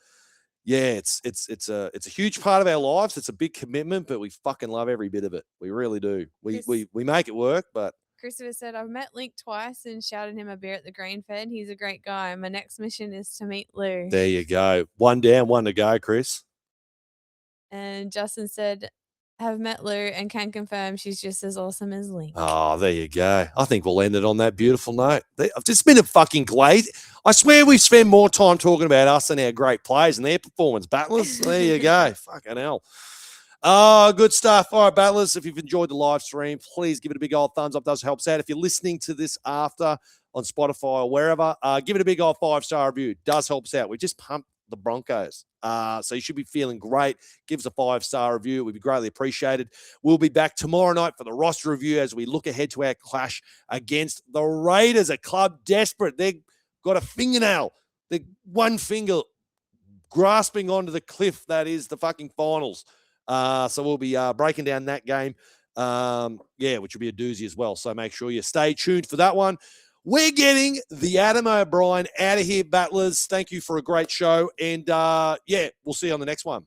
yeah, it's a huge part of our lives. It's a big commitment, but we fucking love every bit of it. We really do. We make it work, but. Christopher said, I've met Link twice and shouted him a beer at the Green Fed. He's a great guy. My next mission is to meet Lou. There you go. One down, one to go, Chris. And Justin said, have met Lou and can confirm she's just as awesome as Link. Oh, there you go. I think we'll end it on that beautiful note. I've just been a fucking glaze. I swear we've spent more time talking about us than our great players and their performance. Battlers, there you go. Fucking hell. Oh, good stuff. All right, Battlers, if you've enjoyed the live stream, please give it a big old thumbs up. It does help us out. If you're listening to this after on Spotify or wherever, give it a big old 5-star review. It does help us out. We just pumped the Broncos. So you should be feeling great. Give us a 5-star review. It would be greatly appreciated. We'll be back tomorrow night for the roster review as we look ahead to our clash against the Raiders, a club desperate. They've got a fingernail. They're one finger grasping onto the cliff that is the fucking finals. So we'll be breaking down that game, which will be a doozy as well. So make sure you stay tuned for that one. We're getting the Adam O'Brien out of here, Battlers. Thank you for a great show. And, we'll see you on the next one.